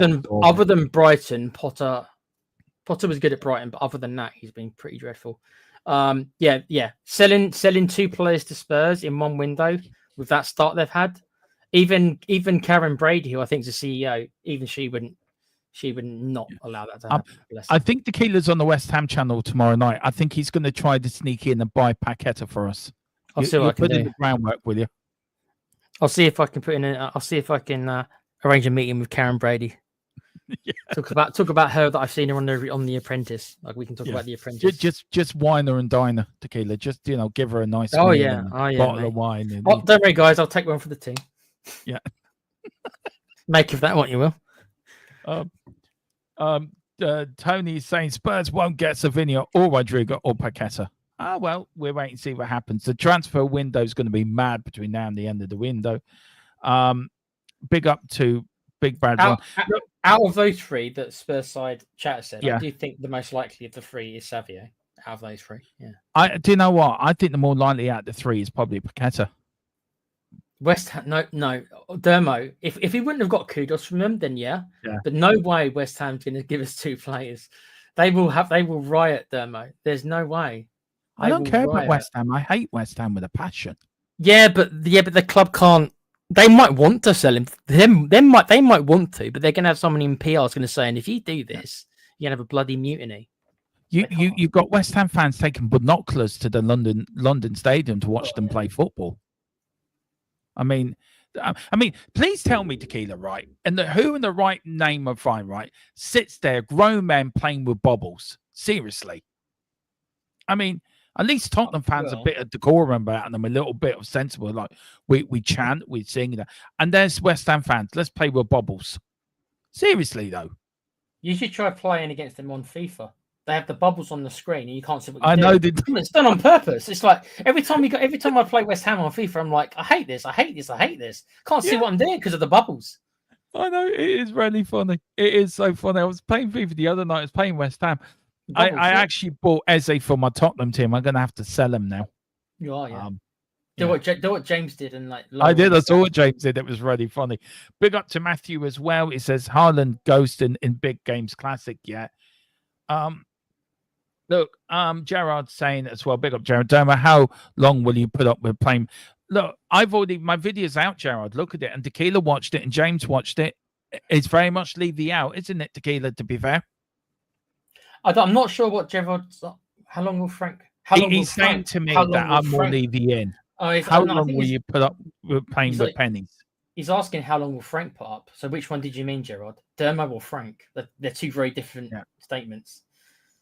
than Brighton, Potter was good at Brighton, but other than that, he's been pretty dreadful. Selling two players to Spurs in one window with that start they've had. Even Karen Brady, who I think is the CEO, even she would not allow that to happen. I think Tequila's on the West Ham channel tomorrow night. I think he's going to try to sneak in and buy Paqueta for us. I'll see what I can do. In the groundwork, will you? I'll see if I can I'll see if I can arrange a meeting with Karen Brady. Talk about her that I've seen her on the Apprentice. Like we can talk about the Apprentice. Just wine her and dine her, Tequila. Just give her a nice bottle of wine. And, don't worry, guys. I'll take one for the team. Yeah. Make of that what you will. Tony's saying Spurs won't get Savinho or Rodrigo or Paqueta. Well, we'll wait and see what happens. The transfer window is going to be mad between now and the end of the window. Big up to Big Brad. Out of those three that Spurs side chatter said, I do think the most likely of the three is Savio. Out of those three, yeah. Do you know what? I think the more likely out of the three is probably Paqueta. West Ham, no, Dermo. If he wouldn't have got kudos from them, then yeah. But no way West Ham's going to give us two players. They will riot Dermo. There's no way. I don't care about West Ham. I hate West Ham with a passion. Yeah, but the club can't. They might want to sell him. They might want to, but they're going to have someone in PR is going to say, and if you do this, you're going to have a bloody mutiny. You've got West Ham fans taking binoculars to the London Stadium to watch them play football. I mean, please tell me, Tequila, right? And who in the right name of fine, right, sits there, grown men playing with bubbles? Seriously. I mean, at least Tottenham fans a bit of decorum about them, a little bit of sensible. Like we chant, we sing that. And there's West Ham fans. Let's play with bubbles. Seriously, though. You should try playing against them on FIFA. They have the bubbles on the screen, and you can't see what I know. It's done on purpose. It's like every time I play West Ham on FIFA, I'm like, I hate this. Can't see what I'm doing because of the bubbles. I know it is really funny. It is so funny. I was playing FIFA the other night. I was playing West Ham. I actually bought Eze for my Tottenham team. I'm gonna have to sell him now. You are, yeah. Um, Do yeah. what James did and like. I did. lower I his saw stats. what James did. It was really funny. Big up to Matthew as well. He says Haaland ghost in Big Games Classic. Yeah. Look, Gerard's saying as well. Big up, Gerard. Doma, how long will you put up with playing? Look, my video's out, Gerard. Look at it. And Tequila watched it and James watched it. It's very much Levy out, isn't it, Tequila, to be fair? I'm not sure what Gerard's. How long will Frank? He's saying to me that I'm more Levy in. How long will you put up with playing with pennies? He's asking how long will Frank put up. So which one did you mean, Gerard? Dermo or Frank? They're two very different statements.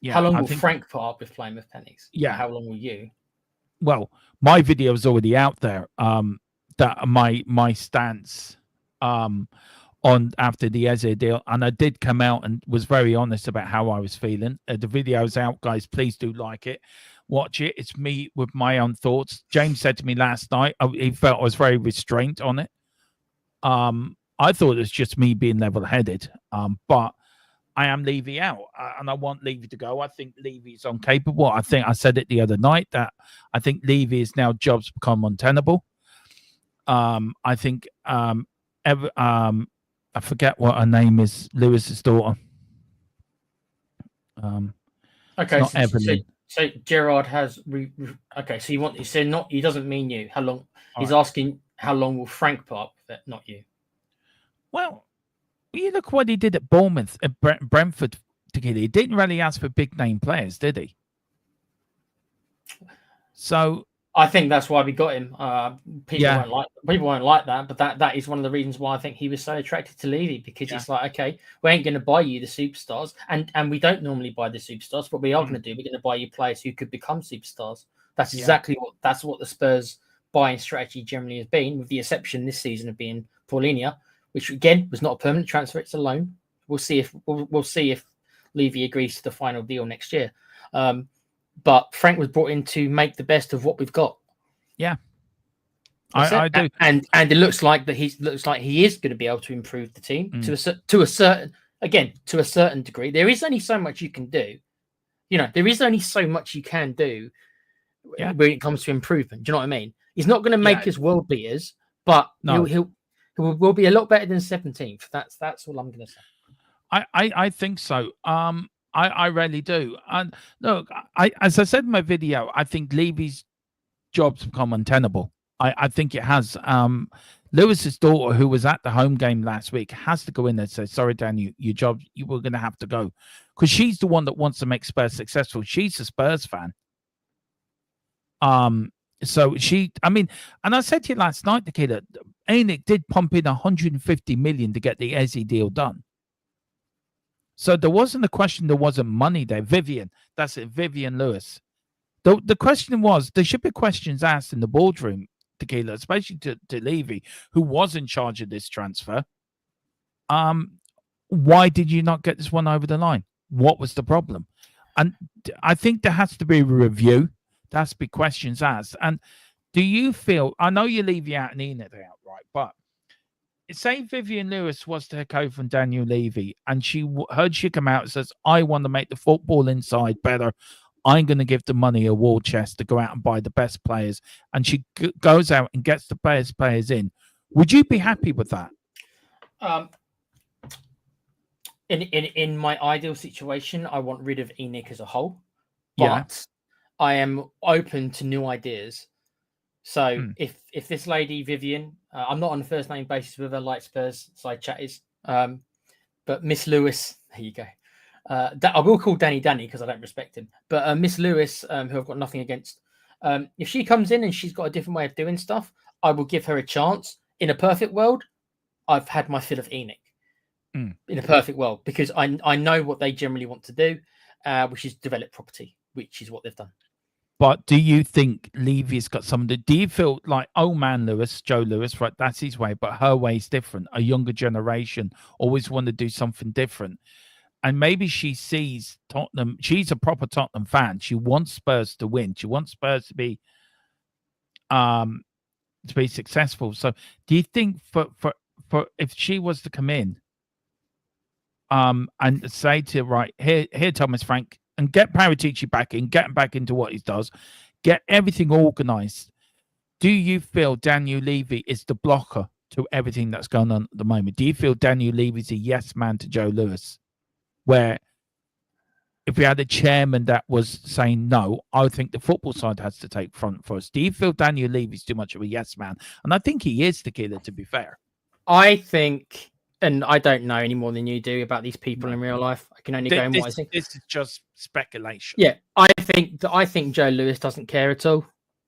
Yeah, how long will Frank put up with playing with pennies? Yeah. How long will you? Well, my video is already out there. That my stance on after the Eze deal, and I did come out and was very honest about how I was feeling. The video's out, guys. Please do like it, watch it. It's me with my own thoughts. James said to me last night he felt I was very restrained on it. I thought it was just me being level-headed, but I am Levy out, and I want Levy to go. I think Levy's incapable. I think I said it the other night that I think Levy is now jobs become untenable. I think I forget what her name is. Lewis's daughter. Okay, so Gerard has. Okay, so you said not. He doesn't mean you. How long? He's asking how long will Frank put up with it, not you. Well, you look what he did at Bournemouth, at Brentford. He didn't really ask for big name players, did he? So I think that's why we got him. People won't like that, but that is one of the reasons why I think he was so attracted to Levy, because it's like, okay, we ain't going to buy you the superstars, and we don't normally buy the superstars. What we are going to do, we're going to buy you players who could become superstars. That's exactly what the Spurs buying strategy generally has been, with the exception this season of being Paulinho, which again was not a permanent transfer; it's a loan. We'll see if Levy agrees to the final deal next year. But Frank was brought in to make the best of what we've got. Yeah, I do, and it looks like he is going to be able to improve the team to a certain degree. There is only so much you can do. There is only so much you can do when it comes to improvement. Do you know what I mean? He's not going to make us world beaters, but he'll be a lot better than 17th. That's all I'm going to say. I think so. I really do. And look, as I said in my video, I think Levy's job's become untenable. I think it has. Lewis's daughter, who was at the home game last week, has to go in there and say, sorry, Dan, your job, you were going to have to go. Because she's the one that wants to make Spurs successful. She's a Spurs fan. So and I said to you last night, Nikita, Ainik did pump in 150 million to get the Eze deal done. So there wasn't a question, there wasn't money there. Vivian Lewis. The question was, there should be questions asked in the boardroom, Tequila, especially to Levy, who was in charge of this transfer. Why did you not get this one over the line? What was the problem? And I think there has to be a review. There has to be questions asked. And do you feel, I know you Levy out and Enid out, right? But say Vivian Lewis was to take over from Daniel Levy, and she heard she come out and says, I want to make the football inside better. I'm going to give the money a war chest to go out and buy the best players. And she goes out and gets the best players in. Would you be happy with that? In my ideal situation, I want rid of Enoch as a whole. But I am open to new ideas. So if this lady, Vivian, I'm not on a first name basis with her like Spurs side chat is, but Miss Lewis, there you go. I will call Danny because I don't respect him. But Miss Lewis, who I've got nothing against, if she comes in and she's got a different way of doing stuff, I will give her a chance. In a perfect world, I've had my fill of Enoch. In a perfect world, because I know what they generally want to do, which is develop property, which is what they've done. But do you think Levy's got something do you feel like, oh man, Joe Lewis, right, that's his way, but her way is different. A younger generation always want to do something different. And maybe she sees Tottenham, she's a proper Tottenham fan. She wants Spurs to win. She wants Spurs to be successful. So do you think if she was to come in, and say to right here, Thomas Frank, and get Paratici back in, get him back into what he does, get everything organised. Do you feel Daniel Levy is the blocker to everything that's going on at the moment? Do you feel Daniel Levy's a yes man to Joe Lewis? Where if we had a chairman that was saying no, I think the football side has to take front for us. Do you feel Daniel Levy's too much of a yes man? And I think he is the killer, to be fair. I think, and I don't know any more than you do about these people in real life. I can only go on what I think. This is just speculation. Yeah, I think Joe Lewis doesn't care at all.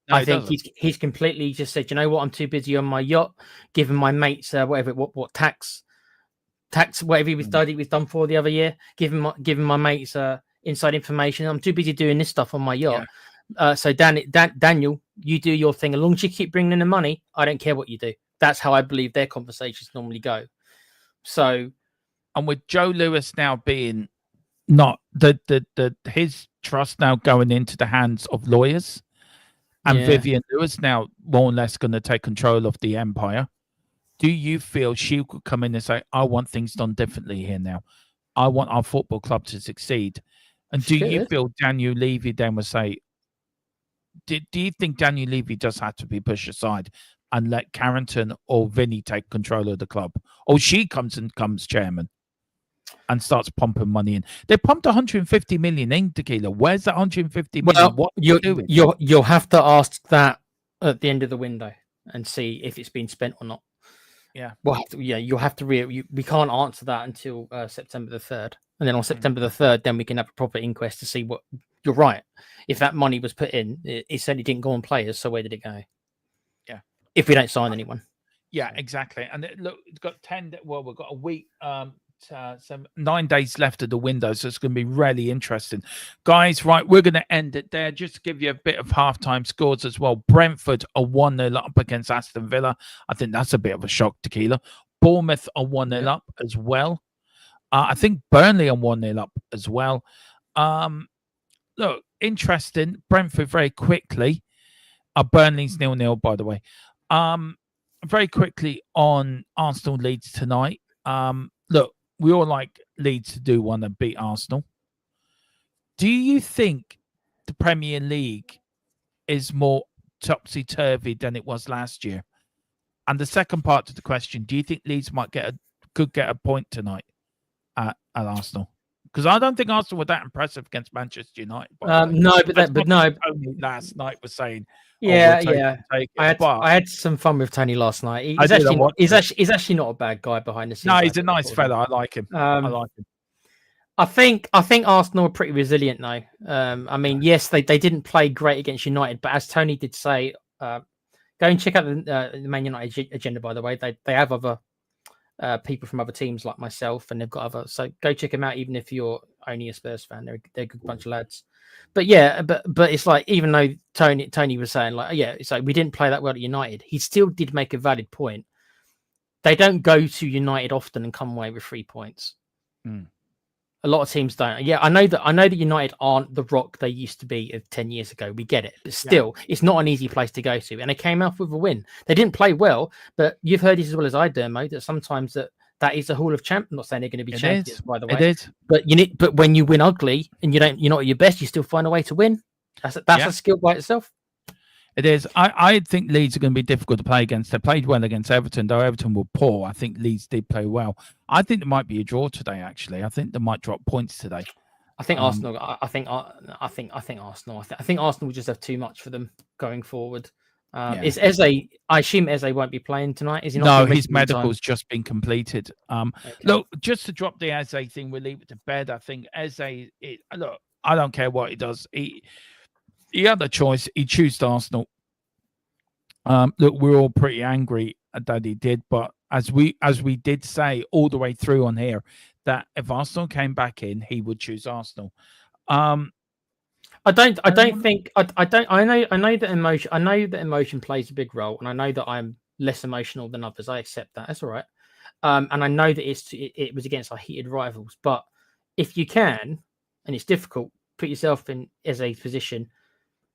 No, I think he's completely just said, you know what, I'm too busy on my yacht, giving my mates what tax whatever he was done for the other year, giving my mates inside information. I'm too busy doing this stuff on my yacht. Yeah. So Daniel, you do your thing. As long as you keep bringing in the money, I don't care what you do. That's how I believe their conversations normally go. So, and with Joe Lewis now being not his trust now going into the hands of lawyers. And Vivian Lewis now more or less going to take control of the empire. Do you feel she could come in and say, I want things done differently here now. I want our football club to succeed. And do you feel Daniel Levy then would say, do you think Daniel Levy does have to be pushed aside and let Carrington or Vinny take control of the club? Or she comes chairman and starts pumping money in. They pumped 150 million in Tequila. Where's that 150 million? What are you doing? You'll have to ask that at the end of the window and see if it's been spent or not. Yeah. You'll have to we can't answer that until September the 3rd. And then on September the 3rd, then we can have a proper inquest to see what you're right. If that money was put in, it certainly didn't go on players. So where did it go? Yeah. If we don't sign anyone. Yeah, exactly. And look, it's got we've got a week, 9 days left of the window, so it's going to be really interesting, guys. Right, we're going to end it there. Just to give you a bit of halftime scores as well. Brentford are 1-0 up against Aston Villa. I think that's a bit of a shock, Tequila. Bournemouth are 1-0 up as well. I think Burnley are 1-0 up as well. Look, interesting. Brentford very quickly. Burnley's 0-0, by the way. Very quickly on Arsenal Leeds tonight. Look, we all like Leeds to do one and beat Arsenal. Do you think the Premier League is more topsy-turvy than it was last year? And the second part to the question, do you think Leeds could get a point tonight at Arsenal? Because I don't think Arsenal were that impressive against Manchester United. No, but no. Tony last night was saying, I had some fun with Tony last night. He's actually not a bad guy behind the scenes. No, he's a nice fella. I like him. I think Arsenal are pretty resilient now. I mean, yes, they didn't play great against United, but as Tony did say, go and check out the Man United agenda. By the way, they have other people from other teams like myself, and they've got other. So go check them out, even if you're only a Spurs fan. They're a good bunch of lads. But yeah, but it's like, even though Tony was saying like, it's like we didn't play that well at United, he still did make a valid point. They don't go to United often and come away with 3 points. A lot of teams don't. Yeah, I know that United aren't the rock they used to be 10 years ago. We get it, but still, it's not an easy place to go to. And they came out with a win. They didn't play well, but you've heard this as well as I do, Mo, that sometimes that is the Hall of Champions. I'm not saying they're going to be champions, by the way. It is. But when you win ugly and you're not at your best, you still find a way to win. That's a skill by itself. It is. I think Leeds are going to be difficult to play against. They played well against Everton, though Everton were poor. I think Leeds did play well. I think there might be a draw today. Actually, I think they might drop points today. I think Arsenal. I think Arsenal. I think Arsenal will just have too much for them going forward. Is Eze? I assume Eze won't be playing tonight. Is he not? No, his medical's just been completed. Okay. Look, just to drop the Eze thing, we'll leave it to bed. I think Eze. Look, I don't care what he does. He had a choice. He chose Arsenal. Look, we're all pretty angry that he did, but as we did say all the way through on here, that if Arsenal came back in, he would choose Arsenal. I know that emotion plays a big role, and I know that I'm less emotional than others. I accept that. That's all right. And I know that it was against our heated rivals, but if you can, and it's difficult, put yourself in as a position.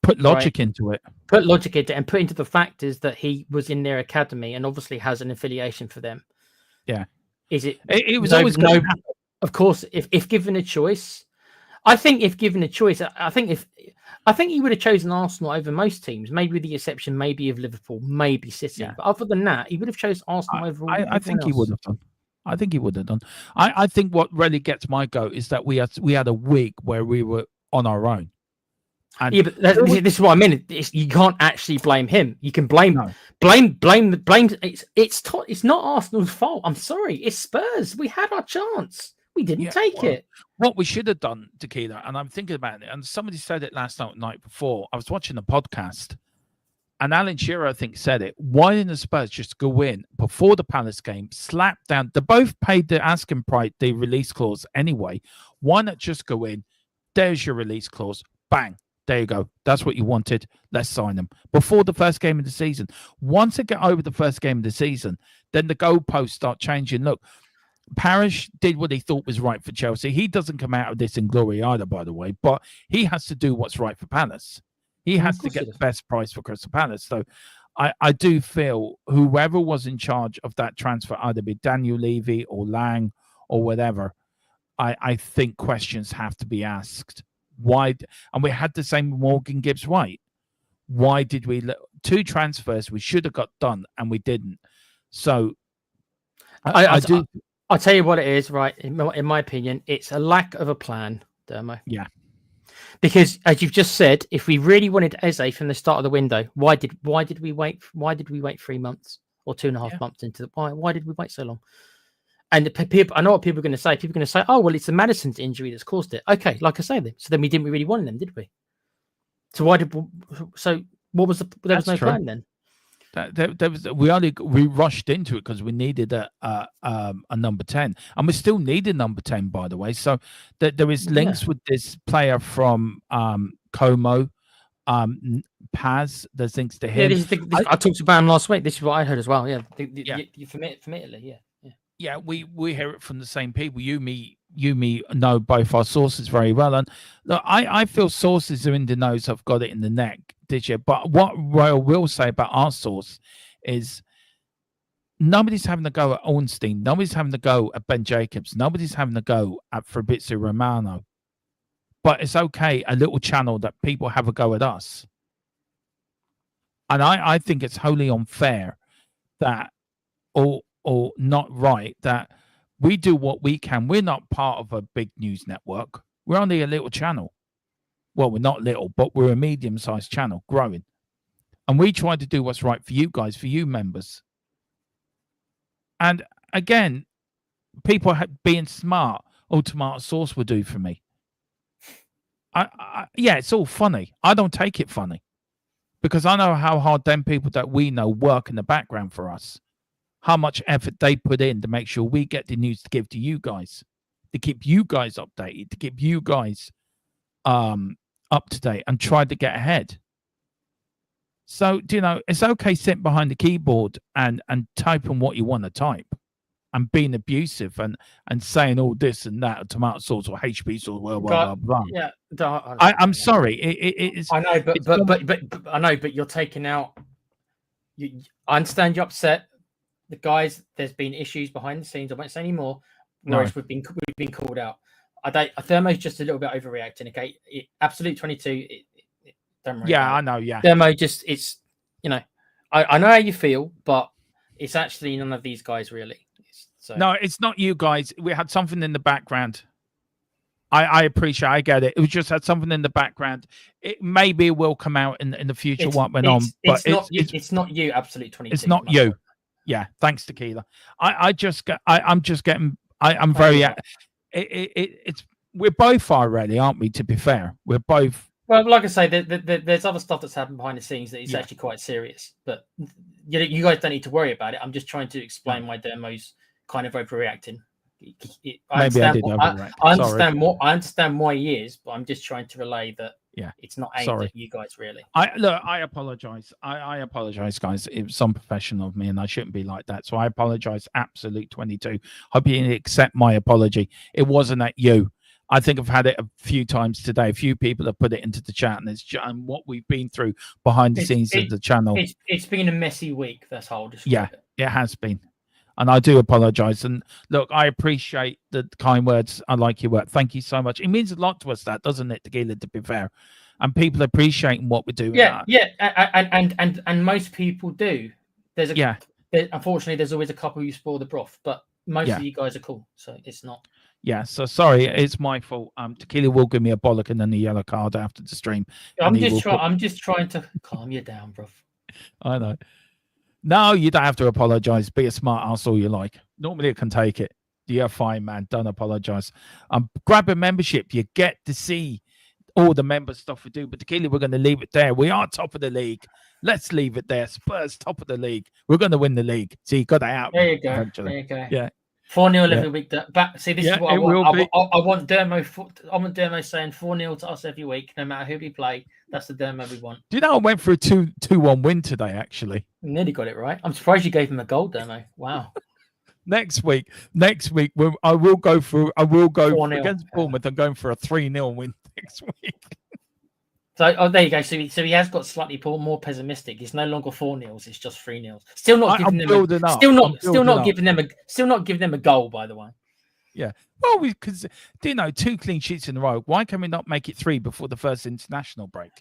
Put logic into it. Put logic into it, and put into the factors that he was in their academy and obviously has an affiliation for them. Yeah. Is it? It was always no. going to happen. Of course, if given a choice, I think if given a choice, I think he would have chosen Arsenal over most teams, maybe with the exception maybe of Liverpool, maybe City. Yeah. But other than that, he would have chosen Arsenal over I everyone think he else. would have done. I think he would have done. I think what really gets my goat is that we had a week where we were on our own. And Yeah, but this is what I mean. You can't actually blame him. You can blame. No. It's not Arsenal's fault. I'm sorry. It's Spurs. We had our chance. We didn't take it. What we should have done, Tequila, and I'm thinking about it, and somebody said it last night before. I was watching a podcast, and Alan Shearer, I think, said it. Why didn't the Spurs just go in before the Palace game, slap down? They both paid the asking price, the release clause anyway. Why not just go in? There's your release clause. Bang. There you go. That's what you wanted. Let's sign them before the first game of the season. Once they get over the first game of the season, then the goalposts start changing. Look, Parish did what he thought was right for Chelsea. He doesn't come out of this in glory either, by the way, but he has to do what's right for Palace. He has to get the best price for Crystal Palace. So I do feel whoever was in charge of that transfer, either be Daniel Levy or Lang or whatever, I think questions have to be asked. Why? And we had the same with Morgan Gibbs-White. Why did we let 2 transfers we should have got done and we didn't? So I do. I'll tell you what it is, right? In my opinion, it's a lack of a plan, Dermo. Yeah. Because as you've just said, if we really wanted Eze from the start of the window, why did we wait? Why did we wait 3 months or 2.5 months into the? Why did we wait so long? And the people, I know what people are going to say. People are going to say, "Oh, well, it's the Madison's injury that's caused it." Okay, like I say, then. So then we didn't really want them, did we? So why did? So what was the? There was no plan then. We rushed into it because we needed a number 10, and we still needed number 10, by the way. So there is links with this player from Como, Paz. There's links to him. Yeah, I talked about him last week. This is what I heard as well. Yeah, you from Italy. Yeah. Yeah, we hear it from the same people. You, me know both our sources very well, and look, I feel sources are in the nose have got it in the neck this year. But what I will say about our source is nobody's having a go at Ornstein, nobody's having a go at Ben Jacobs, nobody's having a go at Fabrizio Romano. But it's okay, a little channel that people have a go at us, and I think it's wholly unfair that or not right that we do what we can. We're not part of a big news network. We're only a little channel. Well, we're not little, but we're a medium-sized channel growing. And we try to do what's right for you guys, for you members. And again, people being smart, Tomato Sauce will do for me. Yeah, it's all funny. I don't take it funny because I know how hard them people that we know work in the background for us. How much effort they put in to make sure we get the news to give to you guys, to keep you guys updated, to keep you guys up to date and try to get ahead. So, it's okay sitting behind the keyboard and typing what you want to type and being abusive and saying all this and that, tomato sauce or HP sauce, blah, blah, blah. Yeah. I'm sorry. It's, I know, but I know, but you're taking out. I understand you're upset. The guys, there's been issues behind the scenes. I won't say any more. Whereas we've been called out. Thermo's just a little bit overreacting. Okay, absolute 22. Don't worry. Yeah, I know. Yeah, Thermo just I know how you feel, but it's actually none of these guys really. No, it's not you guys. We had something in the background. I appreciate. I get it. It was just had something in the background. It maybe will come out in the future. What went on? But it's not you. Absolute 22. It's not you. Yeah, thanks, Tequila. I'm very. We're both already, aren't we? To be fair, we're both. Well, like I say, there's other stuff that's happened behind the scenes that is actually quite serious. But you guys don't need to worry about it. I'm just trying to explain why Dermo's kind of overreacting. I understand why he is, but I'm just trying to relay that. Yeah, it's not aimed at you guys, really. I apologize. I apologize, guys. It was unprofessional of me, and I shouldn't be like that. So I apologize. Absolute 22. Hope you accept my apology. It wasn't at you. I think I've had it a few times today. A few people have put it into the chat, and what we've been through behind the scenes of the channel. It's been a messy week. That's how I'll describe it. It has been. And I do apologize. And look, I appreciate the kind words. I like your work. Thank you so much. It means a lot to us, that, doesn't it, Tequila, to be fair? And people appreciating what we're doing. Yeah, and most people do. Unfortunately, there's always a couple who spoil the broth, but most of you guys are cool, so it's not. Yeah, so sorry, it's my fault. Tequila will give me a bollock and then a yellow card after the stream. I'm just trying to calm you down, bro. I know. No, you don't have to apologize. Be a smart ass all you like. Normally I can take it. You're fine, man. Don't apologize. Grab a membership. You get to see all the member stuff we do. But Tequila, we're going to leave it there. We are top of the league. Let's leave it there. Spurs top of the league. We're going to win the league. So you got that out. There you go. Eventually. There you go. Yeah. 4-0 every week. Back. See, this is what I want. I want Dermo. I want Dermo saying 4-0 to us every week, no matter who we play. That's the Dermo we want. Do you know I went for a 2-1 win today, actually? Nearly got it right. I'm surprised you gave him a goal, Dermo. Wow. Next week, I will go against Bournemouth. I'm going for a 3-0 win next week. So, there you go. So he has got slightly more pessimistic. It's no longer 4-0. It's just 3-0. Still not giving them a goal. By the way. Yeah. Well, because 2 clean sheets in a row. Why can we not make it 3 before the first international break?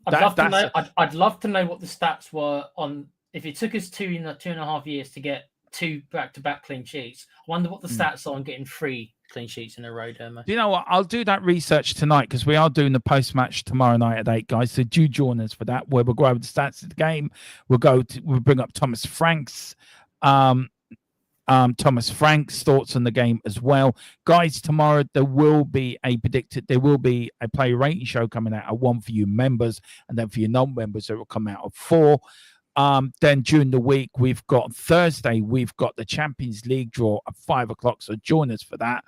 I'd love to know what the stats were on. If it took us 2.5 years to get 2 back-to-back clean sheets, I wonder what the stats are on getting 3 clean sheets in a row, Dermo. Do you know what? I'll do that research tonight because we are doing the post-match tomorrow night at 8, guys. So do join us for that, where we'll go over the stats of the game. We'll bring up Thomas Frank's thoughts on the game as well, guys. Tomorrow there will be a player rating show coming out at 1 for you members, and then for your non-members it will come out at 4. Then during the week, we've got Thursday, we've got the Champions League draw at 5 o'clock. So join us for that.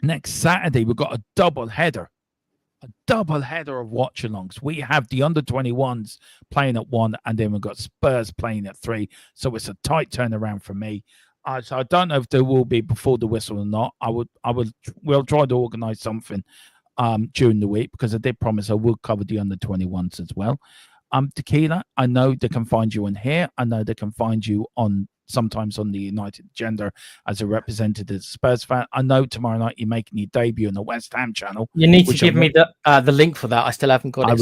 Next Saturday, we've got a double header of watch-alongs. We have the under-21s playing at 1, and then we've got Spurs playing at 3. So it's a tight turnaround for me. So I don't know if there will be before the whistle or not. We'll try to organise something during the week, because I did promise I will cover the under-21s as well. Tequila, I know they can find you on here. I know they can find you sometimes on the United Agenda as a representative Spurs fan. I know tomorrow night you're making your debut on the West Ham channel. You need to give me the link for that. I still haven't got it.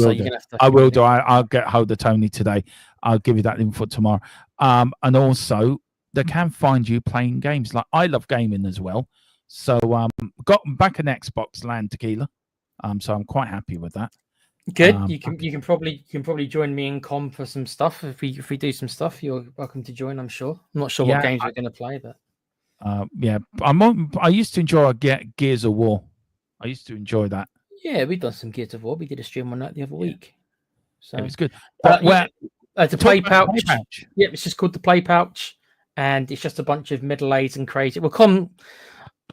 I will do. I'll get hold of Tony today. I'll give you that link for tomorrow. And also, they can find you playing games. Like, I love gaming as well. So got back an Xbox land, Tequila. So I'm quite happy with that. Good. You can probably join me in com for some stuff. If we do some stuff, you're welcome to join. I'm sure. I'm not sure what games we're going to play, but I used to enjoy Gears of War. I used to enjoy that. Yeah, we've done some Gears of War. We did a stream on that the other week, so it was good. The Play Pouch. Yeah, it's just called the Play Pouch, and it's just a bunch of middle-aged and crazy. Well,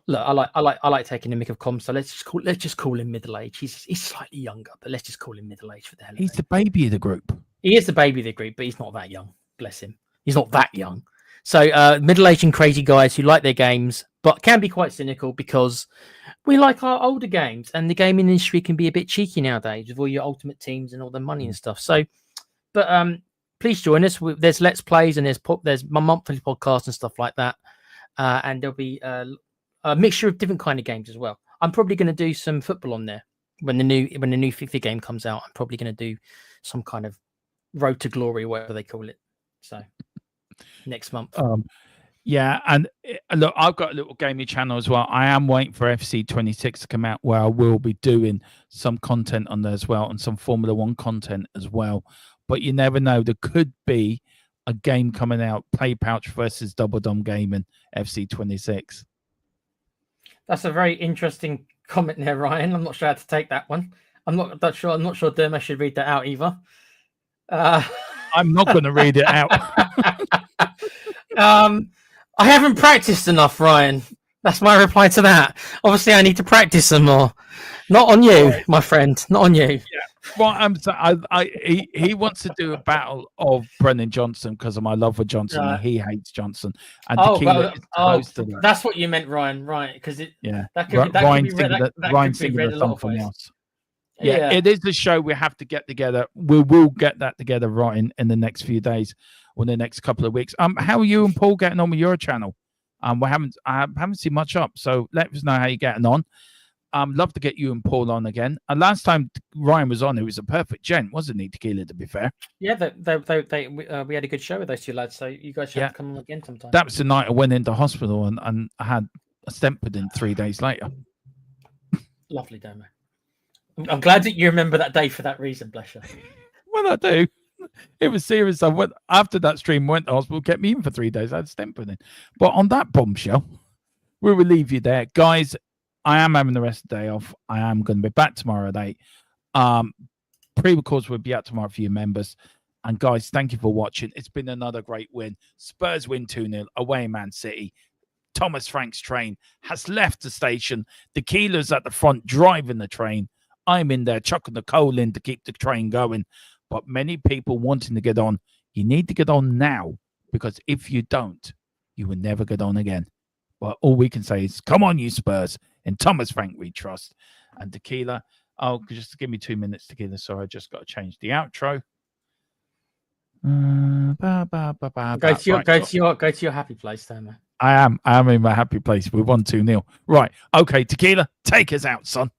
look, I like taking the mick of Com, so let's just call him middle-aged. He's slightly younger, but let's just call him middle-aged for the hell of it. He's the baby of the group. He is the baby of the group, but he's not that young. Bless him. He's not that young. So middle-aged and crazy guys who like their games, but can be quite cynical, because we like our older games, and the gaming industry can be a bit cheeky nowadays with all your ultimate teams and all the money and stuff. So, but please join us. There's Let's Plays, and there's my monthly podcast and stuff like that, and there'll be a mixture of different kind of games as well. I'm probably going to do some football on there when the new FIFA game comes out. I'm probably going to do some kind of Road to Glory, whatever they call it. So next month. Yeah, and look, I've got a little gaming channel as well. I am waiting for FC 26 to come out, where I will be doing some content on there as well, and some Formula 1 content as well. But you never know. There could be a game coming out, Play Pouch versus Double Dom Gaming, FC 26. That's a very interesting comment there, Ryan. I'm not sure how to take that one. I'm not sure Dermo should read that out either. I'm not going to read it out. I haven't practiced enough, Ryan. That's my reply to that. Obviously, I need to practice some more. Not on you, my friend. Not on you. Yeah. Well, he wants to do a battle of Brennan Johnson because of my love for Johnson. And he hates Johnson. And that's what you meant, Ryan. Right? Because that could be read a lot of ways. else. Yeah, it is the show we have to get together. We will get that together right in the next few days or the next couple of weeks. How are you and Paul getting on with your channel? I haven't seen much up, so let us know how you're getting on. Love to get you and Paul on again. And last time Ryan was on, it was a perfect gent, wasn't he, Tequila, to be fair? Yeah, we had a good show with those two lads, so you guys should have to come on again sometime. That was the night I went into hospital and I had a stent put in 3 days later. Lovely demo. I'm glad that you remember that day for that reason, bless you. Well, I do. It was serious. I went after that stream, went to hospital, kept me in for 3 days. I had a stent put in. But on that bombshell, we will leave you there. Guys, I am having the rest of the day off. I am going to be back tomorrow at 8. Pre-records will be out tomorrow for you members. And guys, thank you for watching. It's been another great win. Spurs win 2-0 away in Man City. Thomas Frank's train has left the station. Tequila's at the front driving the train. I'm in there chucking the coal in to keep the train going. But many people wanting to get on, you need to get on now, because if you don't, you will never get on again. But all we can say is, come on, you Spurs. In Thomas Frank we trust. And Tequila, just give me 2 minutes, Tequila. Sorry, I just got to change the outro. Go to your happy place, there, man. I am in my happy place. We won 2-0. Right. Okay, Tequila, take us out, son.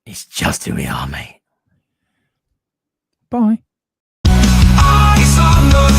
It's just who we are, mate. Bye. Eyes on the